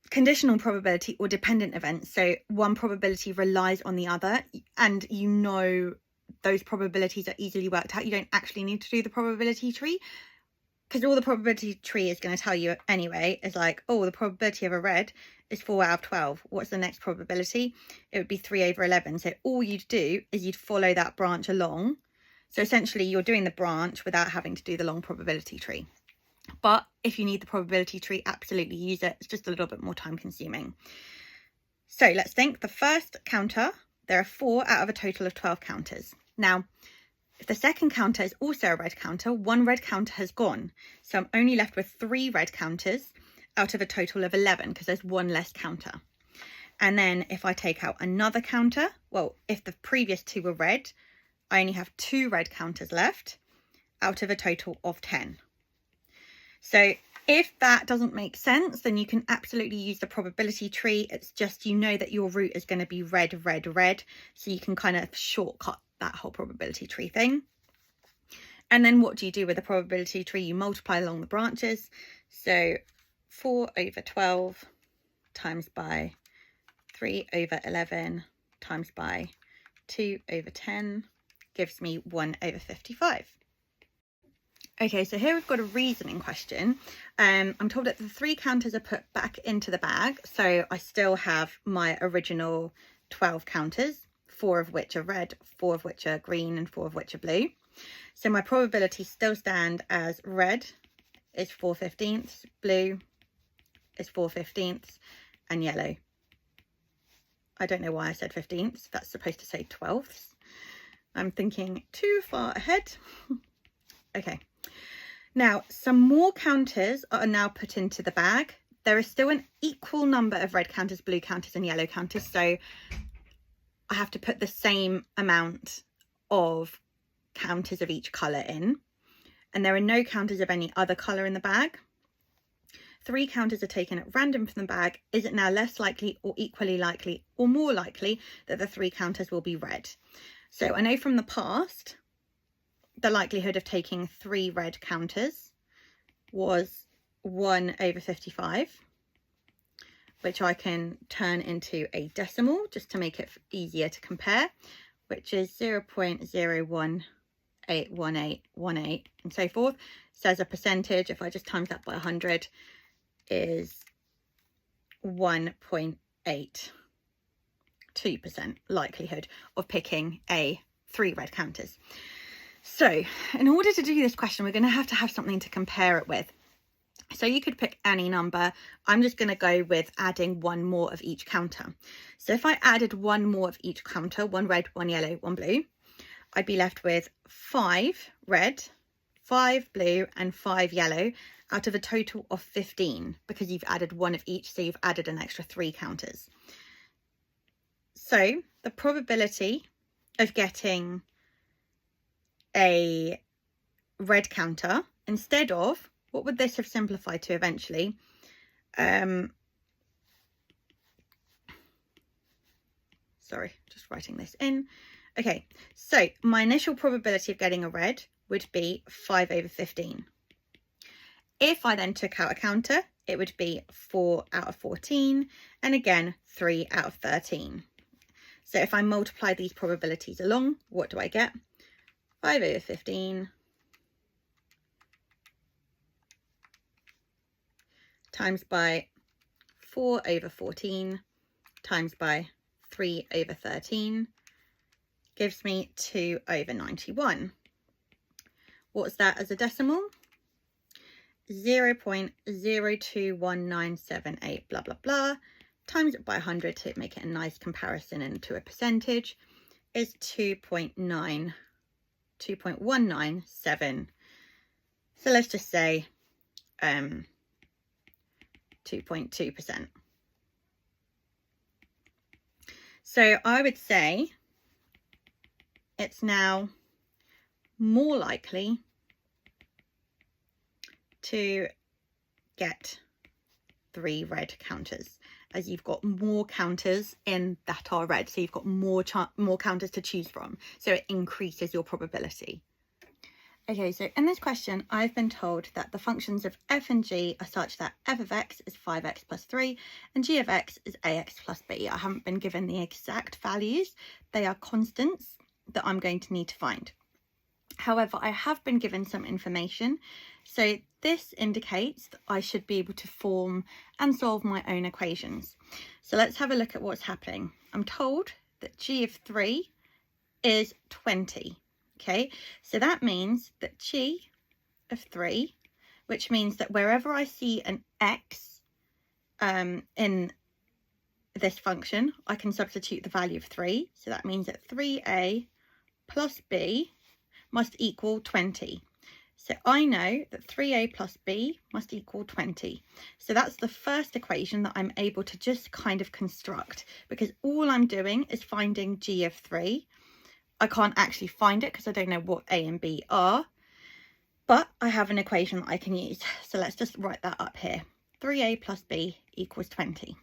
conditional probability or dependent events, so one probability relies on the other, and you know those probabilities are easily worked out, you don't actually need to do the probability tree, because all the probability tree is going to tell you anyway is like, oh, the probability of a red is 4 out of 12. What's the next probability? It would be 3 over 11. So all you'd do is you'd follow that branch along. So essentially you're doing the branch without having to do the long probability tree. But if you need the probability tree, absolutely use it. It's just a little bit more time consuming. So let's think. The first counter, there are 4 out of a total of 12 counters. Now, if the second counter is also a red counter, 1 red counter has gone. So I'm only left with 3 red counters out of a total of 11 because there's 1 less counter. And then if I take out another counter, well, if the previous 2 were red, I only have 2 red counters left out of a total of 10. So if that doesn't make sense, then you can absolutely use the probability tree. It's just, you know that your root is going to be red, red, red. So you can kind of shortcut that whole probability tree thing. And then what do you do with the probability tree? You multiply along the branches. So 4 over 12 times by 3 over 11 times by 2 over 10 gives me 1 over 55. Okay, so here we've got a reasoning question. I'm told that the 3 counters are put back into the bag. So I still have my original 12 counters, 4 of which are red, 4 of which are green, and 4 of which are blue. So my probabilities still stand as red is 4/15, blue is 4/15, and yellow. I don't know why I said 15ths. That's supposed to say 12ths. I'm thinking too far ahead. Okay. Now, some more counters are now put into the bag. There is still an equal number of red counters, blue counters, and yellow counters. So I have to put the same amount of counters of each colour in. And there are no counters of any other colour in the bag. 3 counters are taken at random from the bag. Is it now less likely or equally likely or more likely that the 3 counters will be red? So I know from the past, the likelihood of taking 3 red counters was 1 over 55, which I can turn into a decimal just to make it easier to compare, which is 0.01181818 and so forth. So as a percentage, if I just times that by 100, is 1.82% likelihood of picking 3 red counters. So in order to do this question, we're going to have something to compare it with. So you could pick any number. I'm just going to go with adding 1 more of each counter. So if I added 1 more of each counter, 1 red, 1 yellow, 1 blue, I'd be left with 5 red, 5 blue, and 5 yellow out of a total of 15, because you've added 1 of each, so you've added an extra 3 counters. So the probability of getting a red counter, instead of, what would this have simplified to eventually? Sorry, just writing this in. Okay, so my initial probability of getting a red would be 5 over 15. If I then took out a counter, it would be 4 out of 14, and again, 3 out of 13. So if I multiply these probabilities along, what do I get? 5 over 15 times by 4 over 14 times by 3 over 13 gives me 2 over 91. What's that as a decimal? 0.021978 blah blah blah, times it by 100 to make it a nice comparison into a percentage, is 2.197. So let's just say 2.2%. So I would say it's now more likely to get 3 red counters, as you've got more counters in that are red, so you've got more counters to choose from, so it increases your probability. Okay, so in this question I've been told that the functions of f and g are such that f of x is 5x plus 3 and g of x is ax plus b. I haven't been given the exact values, they are constants that I'm going to need to find. However, I have been given some information, so this indicates that I should be able to form and solve my own equations. So let's have a look at what's happening. I'm told that g of 3 is 20. Okay, so that means that g of 3, which means that wherever I see an x in this function, I can substitute the value of 3. So that means that 3a plus b must equal 20. So I know that 3a plus b must equal 20. So that's the first equation that I'm able to just kind of construct, because all I'm doing is finding g of 3. I can't actually find it because I don't know what a and b are, but I have an equation that I can use. So let's just write that up here. 3a plus b equals 20.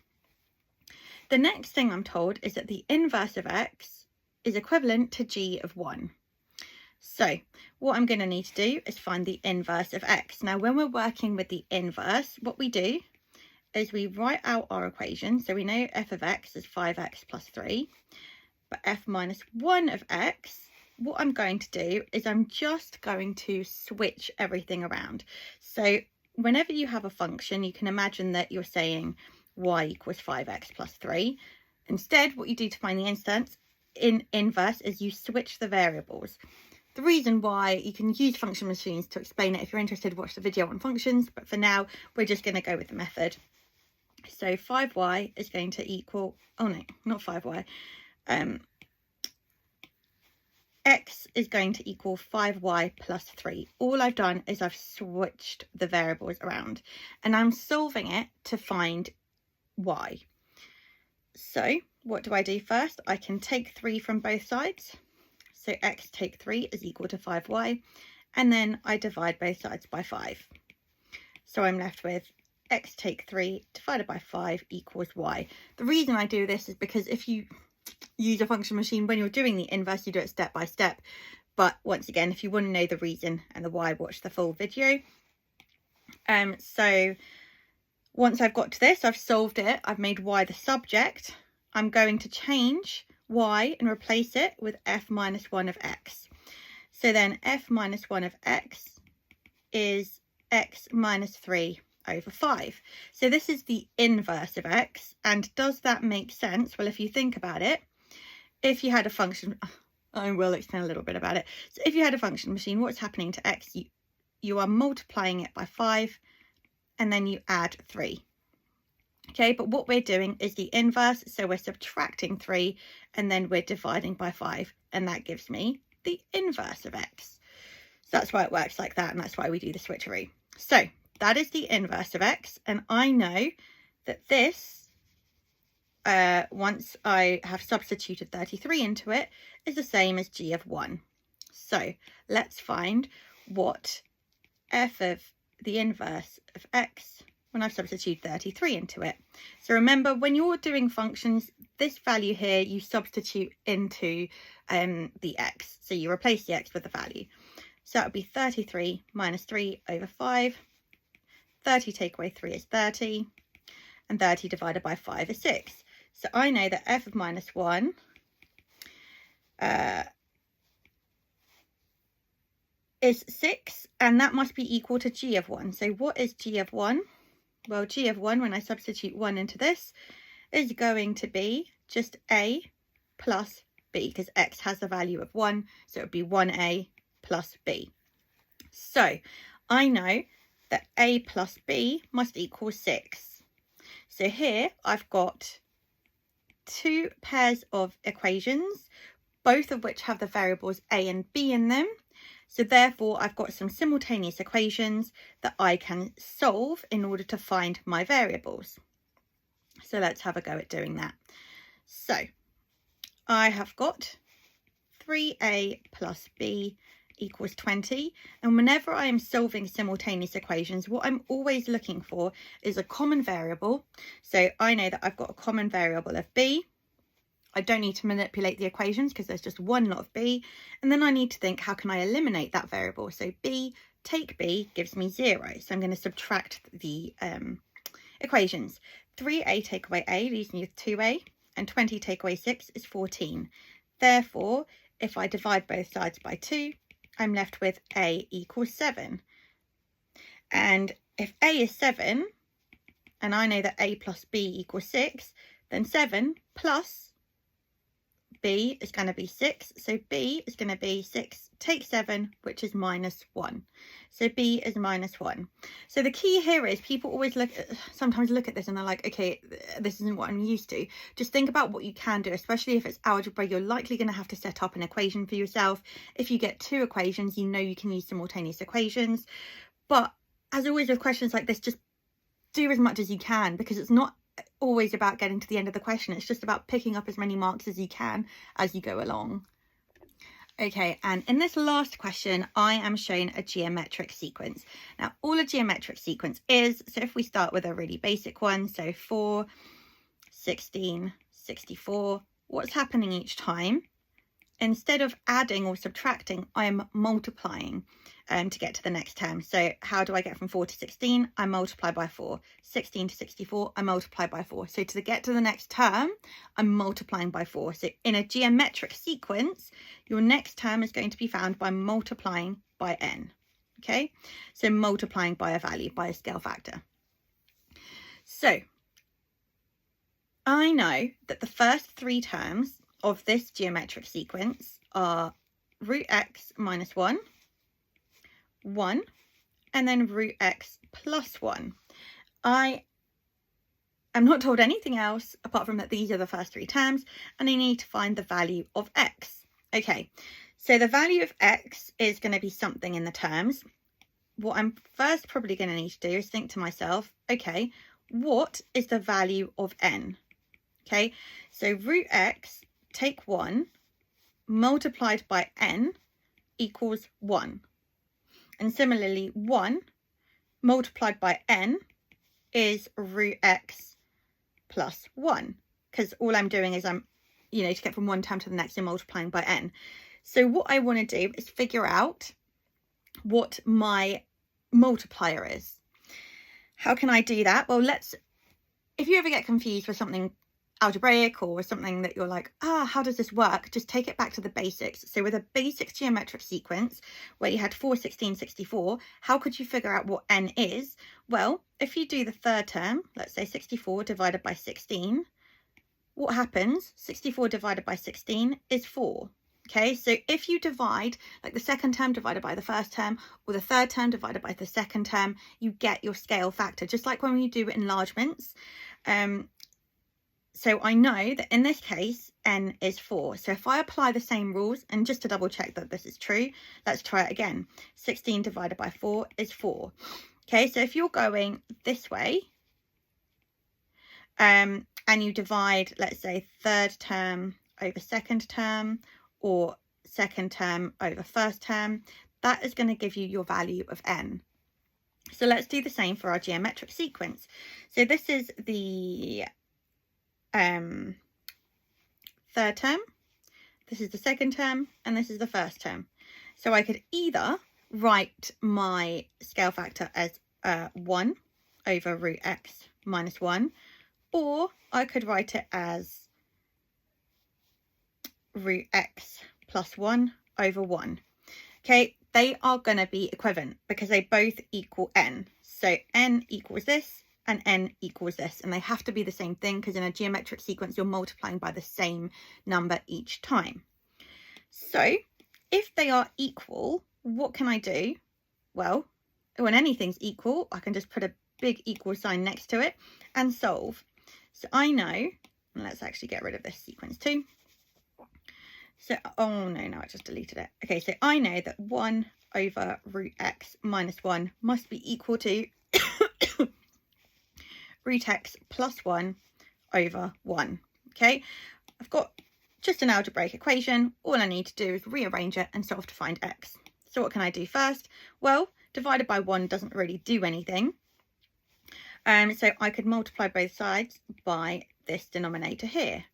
The next thing I'm told is that the inverse of x is equivalent to g of 1. So what I'm going to need to do is find the inverse of x. Now, when we're working with the inverse, what we do is we write out our equation. So we know f of x is 5x plus 3. But f minus 1 of x, what I'm going to do is I'm just going to switch everything around. So whenever you have a function, you can imagine that you're saying y equals 5x plus 3. Instead, what you do to find the inverse is you switch the variables. The reason why, you can use function machines to explain it. If you're interested, watch the video on functions, but for now we're just going to go with the method. So 5y is going to equal, oh no, not 5y, x is going to equal 5y plus 3. All I've done is I've switched the variables around and I'm solving it to find y. So what do I do first? I can take 3 from both sides. So x take 3 is equal to 5y, and then I divide both sides by 5. So I'm left with x take 3 divided by 5 equals y. The reason I do this is because if you use a function machine, when you're doing the inverse, you do it step by step. But once again, if you want to know the reason and the why, watch the full video. So once I've got to this, I've solved it, I've made y the subject. I'm going to change y and replace it with f minus 1 of x. So then f minus 1 of x is x minus 3 over 5. So this is the inverse of x. And does that make sense? Well, if you think about it, if you had a function, I will explain a little bit about it. So if you had a function machine, what's happening to x? You are multiplying it by 5 and then you add 3. Okay, but what we're doing is the inverse. So we're subtracting 3 and then we're dividing by 5. And that gives me the inverse of x. So that's why it works like that. And that's why we do the switcheroo. So that is the inverse of x. And I know that this, once I have substituted 33 into it, is the same as g of 1. So let's find what f of the inverse of x when I've substituted 33 into it. So remember, when you're doing functions, this value here, you substitute into the x. So you replace the x with the value. So that would be 33 minus 3 over 5. 30 take away 3 is 30. And 30 divided by 5 is 6. So I know that f of minus 1 is 6. And that must be equal to g of 1. So what is g of 1? Well, g of 1, when I substitute 1 into this, is going to be just a plus b, because x has the value of 1, so it would be 1a plus b. So I know that a plus b must equal 6. So here I've got 2 pairs of equations, both of which have the variables a and b in them. So therefore, I've got some simultaneous equations that I can solve in order to find my variables. So let's have a go at doing that. So I have got 3a plus b equals 20. And whenever I am solving simultaneous equations, what I'm always looking for is a common variable. So I know that I've got a common variable of b. I don't need to manipulate the equations because there's just one lot of b. And then I need to think, how can I eliminate that variable? So b take b gives me 0. So I'm going to subtract the equations. 3a take away a leaves me with 2a, and 20 take away 6 is 14. Therefore, if I divide both sides by 2, I'm left with a equals 7. And if a is 7, and I know that a plus b equals 6, then 7 plus b is going to be 6. So b is going to be 6 take 7, which is minus 1. So b is minus 1. So the key here is people always sometimes look at this and they're like, okay, this isn't what I'm used to. Just think about what you can do, especially if it's algebra. You're likely going to have to set up an equation for yourself. If you get 2 equations, you know you can use simultaneous equations. But as always with questions like this, just do as much as you can, because it's not always about getting to the end of the question. It's just about picking up as many marks as you can as you go along. Okay, and in this last question, I am shown a geometric sequence. Now, all a geometric sequence is, so if we start with a really basic one, so 4, 16, 64, what's happening each time? Instead of adding or subtracting, I'm multiplying to get to the next term. So how do I get from 4 to 16? I multiply by 4. 16 to 64, I multiply by 4. So to get to the next term, I'm multiplying by 4. So in a geometric sequence, your next term is going to be found by multiplying by n. Okay, so multiplying by a value, by a scale factor. So I know that the first 3 terms of this geometric sequence are root x minus 1, 1, and then root x plus 1. I am not told anything else apart from that these are the first 3 terms, and I need to find the value of x. Okay, so the value of x is going to be something in the terms. What I'm first probably going to need to do is think to myself, okay, what is the value of n? Okay, so root x take 1 multiplied by n equals 1. And similarly, 1 multiplied by n is root x plus 1, because all I'm doing is I'm, to get from one term to the next, I'm multiplying by n. So what I want to do is figure out what my multiplier is. How can I do that? Well, if you ever get confused with something algebraic or something that you're like, how does this work? Just take it back to the basics. So with a basic geometric sequence where you had 4, 16, 64, how could you figure out what n is? Well, if you do the third term, let's say 64 divided by 16, what happens? 64 divided by 16 is 4. Okay, so if you divide, like the second term divided by the first term, or the third term divided by the second term, you get your scale factor, just like when you do enlargements. So I know that in this case, n is 4. So if I apply the same rules, and just to double check that this is true, let's try it again. 16 divided by 4 is 4. Okay, so if you're going this way, and you divide, let's say, third term over second term, or second term over first term, that is going to give you your value of n. So let's do the same for our geometric sequence. So this is the third term, this is the second term, and this is the first term. So I could either write my scale factor as 1 over root x minus 1, or I could write it as root x plus 1 over 1. Okay, they are going to be equivalent because they both equal n. So n equals this and n equals this, and they have to be the same thing because in a geometric sequence you're multiplying by the same number each time. So if they are equal, what can I do? Well, when anything's equal, I can just put a big equal sign next to it and solve. So I know, and let's actually get rid of this sequence too. So, oh no, I just deleted it. Okay, so I know that 1 over root x minus 1 must be equal to root x plus 1 over 1. Okay, I've got just an algebraic equation. All I need to do is rearrange it and solve to find x. So what can I do first? Well, divided by 1 doesn't really do anything. So I could multiply both sides by this denominator here.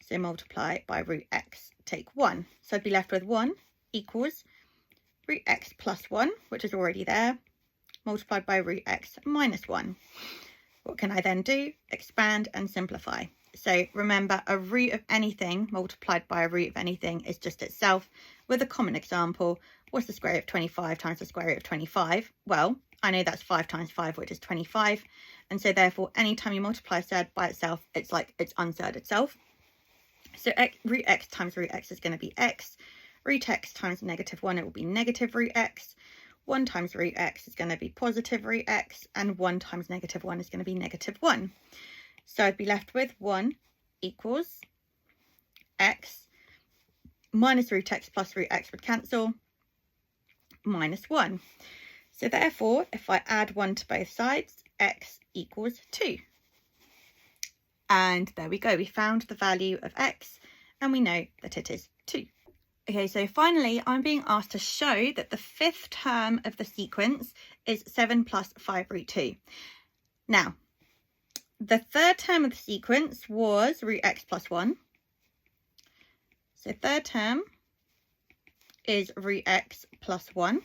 So multiply by root x, take 1. So I'd be left with 1 equals root x plus 1, which is already there, multiplied by root x minus 1. What can I then do? Expand and simplify. So remember, a root of anything multiplied by a root of anything is just itself. With a common example, what's the square root of 25 times the square root of 25? Well, I know that's 5 times 5, which is 25. And so therefore, anytime you multiply a surd by itself, it's like it's unsurd itself. So root x times root x is going to be x. Root x times -1, it will be negative root x. 1 times root x is going to be positive root x. And 1 times -1 is going to be -1. So I'd be left with 1 equals x minus root x plus root x would cancel, minus 1. So therefore, if I add 1 to both sides, x equals 2. And there we go. We found the value of x and we know that it is 2. Okay, so finally, I'm being asked to show that the fifth term of the sequence is 7 plus 5 root 2. Now, the third term of the sequence was root x plus 1. So third term is root x plus 1.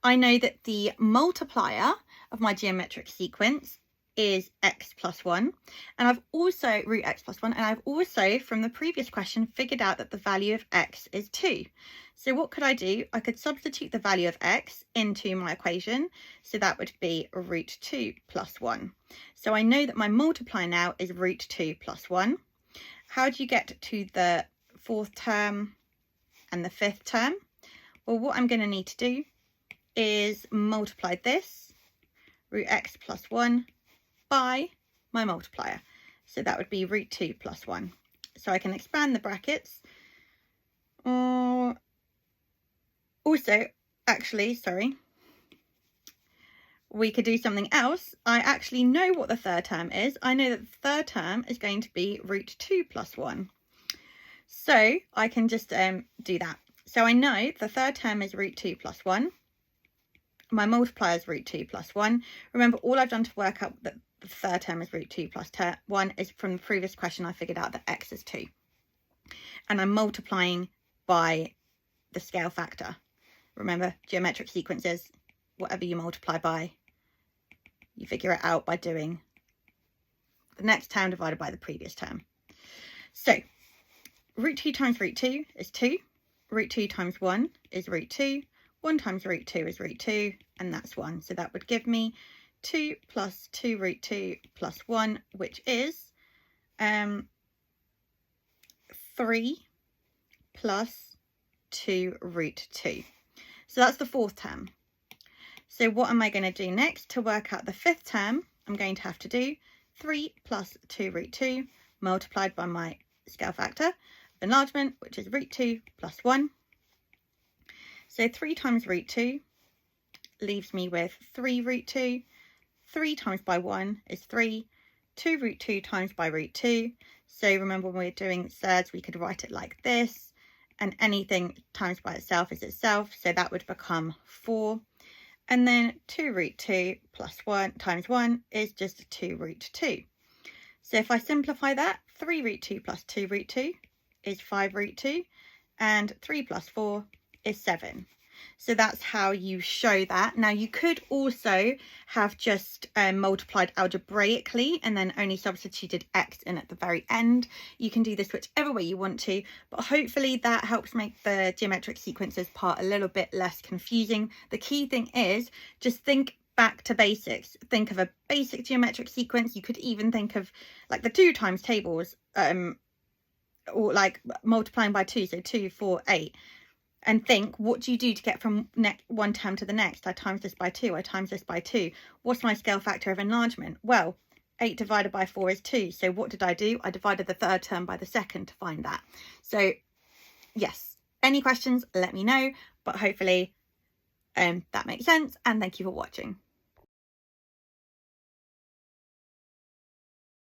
I know that the multiplier of my geometric sequence is x plus 1. And I've also, root x plus 1, and I've also, from the previous question, figured out that the value of x is 2. So what could I do? I could substitute the value of x into my equation. So that would be root 2 plus 1. So I know that my multiplier now is root 2 plus 1. How do you get to the fourth term and the fifth term? Well, what I'm going to need to do is multiply this, root x plus 1, by my multiplier. So that would be root 2 plus 1. So I can expand the brackets. Also, actually, sorry, we could do something else. I actually know what the third term is. I know that the third term is going to be root 2 plus 1. So I can just do that. So I know the third term is root 2 plus 1. My multiplier is root 2 plus 1. Remember, all I've done to work out that the third term is root 2 plus 1 is from the previous question I figured out that x is 2. And I'm multiplying by the scale factor. Remember, geometric sequences, whatever you multiply by, you figure it out by doing the next term divided by the previous term. So root 2 times root 2 is 2. Root 2 times 1 is root 2. 1 times root 2 is root 2, and that's 1. So that would give me 2 plus 2 root 2 plus 1, which is 3 plus 2 root 2. So that's the fourth term. So what am I going to do next? To work out the fifth term, I'm going to have to do 3 plus 2 root 2 multiplied by my scale factor of enlargement, which is root 2 plus 1. So 3 times root 2 leaves me with 3 root 2. 3 times by 1 is 3. 2 root 2 times by root 2. So remember, when we're doing surds, we could write it like this. And anything times by itself is itself. So that would become 4. And then 2 root 2 plus 1 times 1 is just 2 root 2. So if I simplify that, 3 root 2 plus 2 root 2 is 5 root 2. And 3 plus 4 is 7. So that's how you show that. Now you could also have just multiplied algebraically and then only substituted x in at the very end. You can do this whichever way you want to, but hopefully that helps make the geometric sequences part a little bit less confusing. The key thing is just think back to basics. Think of a basic geometric sequence. You could even think of like the 2 times tables, or like multiplying by 2, so 2, 4, 8. And think, what do you do to get from one term to the next? I times this by 2, I times this by 2. What's my scale factor of enlargement? Well, 8 divided by 4 is 2. So what did I do? I divided the third term by the second to find that. So yes, any questions, let me know. But hopefully that makes sense. And thank you for watching.